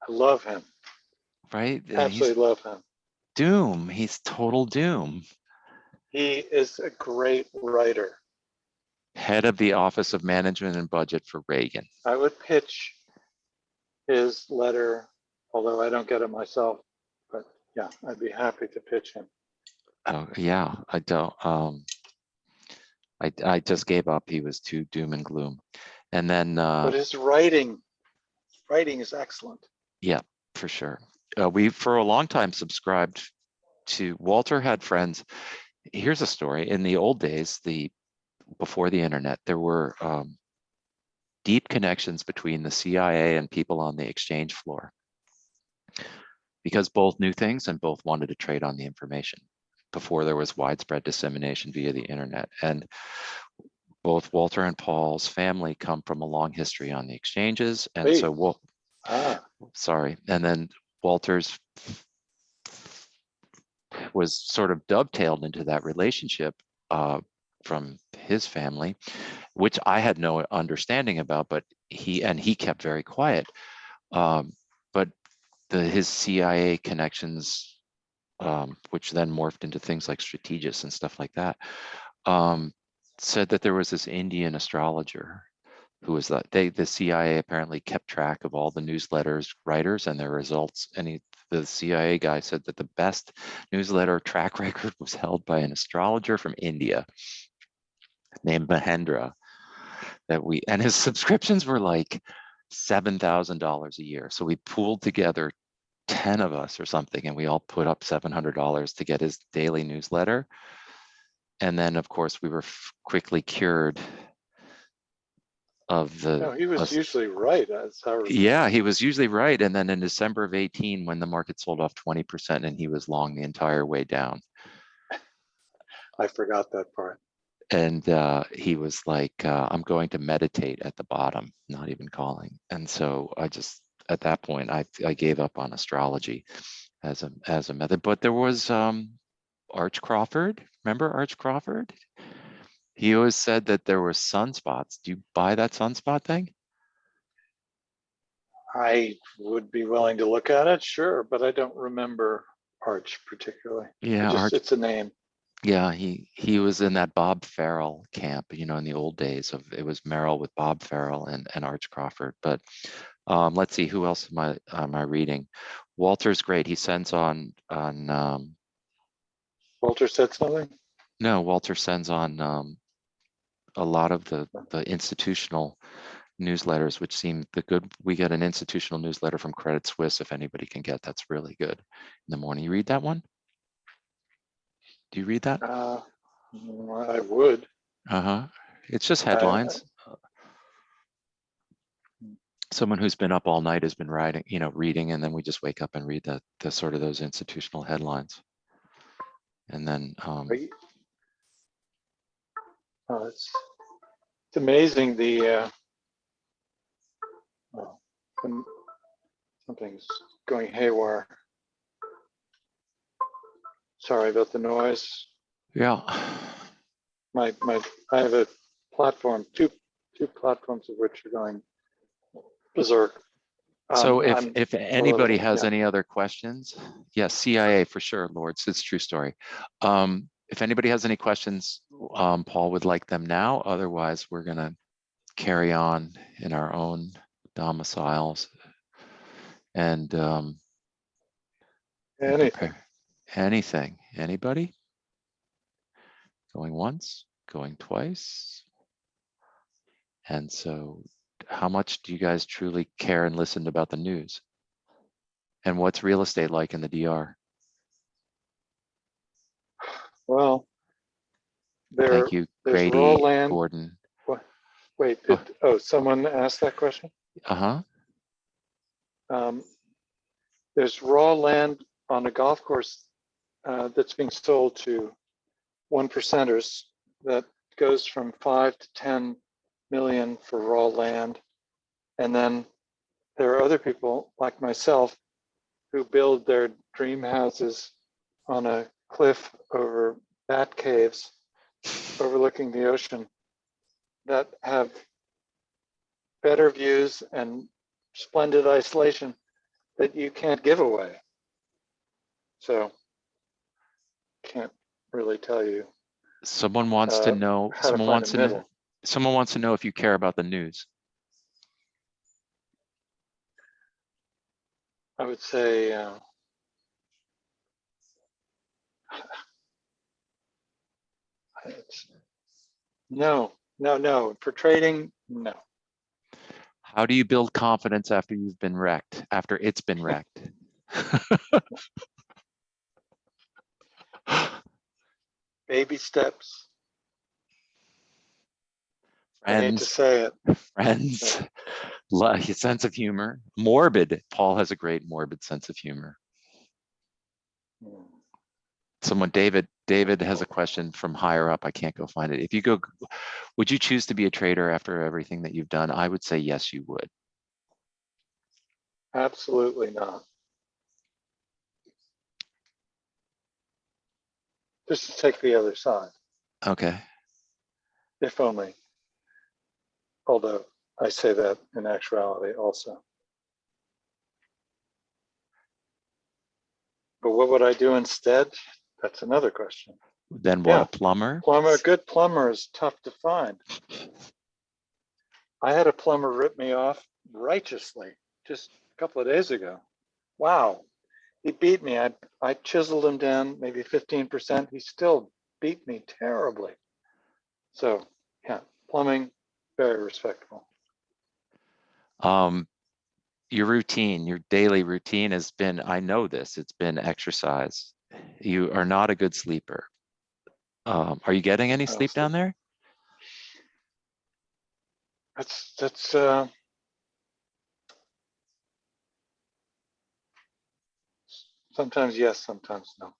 I love him. Right? Absolutely love him. Doom. He's total doom. He is a great writer. Head of the Office of Management and Budget for Reagan. I would pitch his letter, although I don't get it myself, but yeah, I'd be happy to pitch him. Oh yeah, I don't. I just gave up. He was too doom and gloom. And then, But his writing is excellent. yeah, for sure. We, for a long time, subscribed to, Walter had friends. Here's a story. In the old days, before the internet, there were deep connections between the CIA and people on the exchange floor, because both knew things and both wanted to trade on the information before there was widespread dissemination via the internet. And both Walter and Paul's family come from a long history on the exchanges. And Wait. so, sorry. And then Walter's was sort of dovetailed into that relationship from his family, which I had no understanding about, but he kept very quiet. But his CIA connections, which then morphed into things like strategists and stuff like that, said that there was this Indian astrologer who was the CIA apparently kept track of all the newsletters writers and their results. And the CIA guy said that the best newsletter track record was held by an astrologer from India named Mahendra, and his subscriptions were like $7,000 a year. So we pooled together 10 of us or something, and we all put up $700 to get his daily newsletter. And then, of course, we were quickly cured of the. No, he was usually right. As I remember. Yeah, he was usually right. And then in December of 18, when the market sold off 20% and he was long the entire way down. I forgot that part. And he was like, I'm going to meditate at the bottom, not even calling. And so I just, at that point, I gave up on astrology as a method. But there was Arch Crawford. Remember Arch Crawford? He always said that there were sunspots. Do you buy that sunspot thing? I would be willing to look at it, sure, but I don't remember Arch particularly. Yeah, Arch. It's a name. Yeah, he was in that Bob Farrell camp, in the old days of, it was Merrill with Bob Farrell and Arch Crawford. But let's see, who else am I reading? Walter's great. He sends on Walter said something? no, Walter sends on a lot of the institutional newsletters, which seem the good. We get an institutional newsletter from Credit Suisse, if anybody can get, that's really good in the morning. You read that one? Do you read that? I would. It's just headlines. Someone who's been up all night has been reading, and then we just wake up and read the sort of those institutional headlines. And then it's amazing something's going haywire. Sorry about the noise. Yeah. I have a platform, two platforms of which are going berserk. So if anybody has any other questions, yes, CIA for sure, Lords, it's a true story. If anybody has any questions, Paul would like them now. Otherwise, we're gonna carry on in our own domiciles and anything. Anybody? Going once, going twice. And so how much do you guys truly care and listen about the news? And what's real estate like in the DR? Well, thank you, there's Grady, raw land. Gordon. What? Wait, someone asked that question? There's raw land on a golf course that's being sold to 1%ers that goes from 5 to 10 million for raw land. And then there are other people like myself who build their dream houses on a cliff over bat caves overlooking the ocean that have better views and splendid isolation that you can't give away. So can't really tell you. Someone wants to know, someone wants to know if you care about the news. I would say no. For trading, no. How do you build confidence after you've been wrecked, after it's been wrecked? Baby steps. I hate to Friends, say it. friends, sense of humor, morbid. Paul has a great morbid sense of humor. David has a question from higher up. I can't go find it. If you go, would you choose to be a trader after everything that you've done? I would say yes, you would. Absolutely not. Just to take the other side, Okay. if only. Although I say that in actuality also. But what would I do instead? That's another question. Then what, Yeah. a plumber? A good plumber is tough to find. I had a plumber rip me off righteously just a couple of days ago. Wow. He beat me. I chiseled him down maybe 15%. He still beat me terribly. So yeah, plumbing, very respectable. Your routine, your daily routine has been, I know this, it's been exercise. You are not a good sleeper. Are you getting any sleep down there? That's sometimes yes, sometimes no.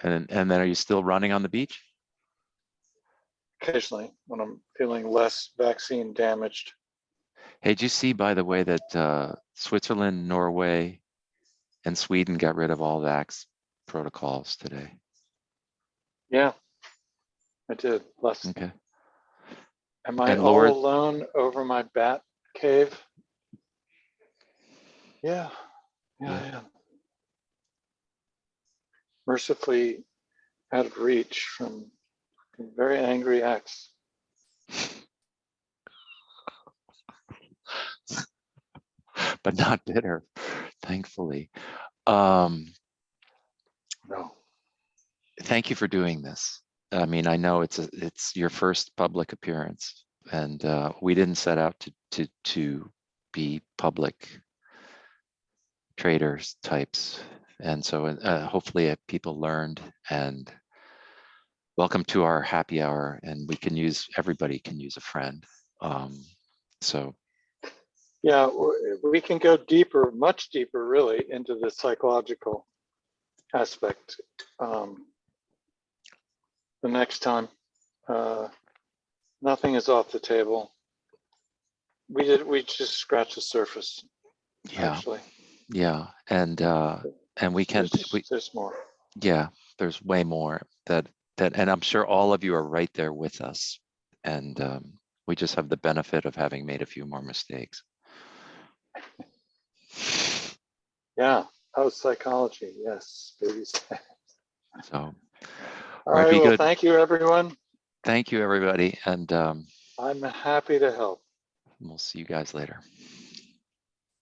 And then are you still running on the beach? Occasionally when I'm feeling less vaccine damaged. Hey, did you see, by the way, that Switzerland, Norway, and Sweden got rid of all vax protocols today? Yeah, I did. Less. Okay. Am I And all Lord, alone over my bat cave? Yeah, yeah. I am. Mercifully out of reach from very angry ex. But not bitter, thankfully. No. Thank you for doing this. I mean, I know it's your first public appearance, and we didn't set out to be public traders types, and so hopefully people learned. And welcome to our happy hour, and everybody can use a friend. So Yeah, we can go deeper, much deeper, really, into the psychological aspect the next time. Nothing is off the table. We just scratched the surface. yeah, Actually, yeah, and we can there's more. Yeah, there's way more and I'm sure all of you are right there with us, and we just have the benefit of having made a few more mistakes. Yeah. Oh, psychology. Yes, baby steps. So, All right, right. be Well, good. thank you, everyone. Thank you, everybody, and I'm happy to help. we'll see you guys later.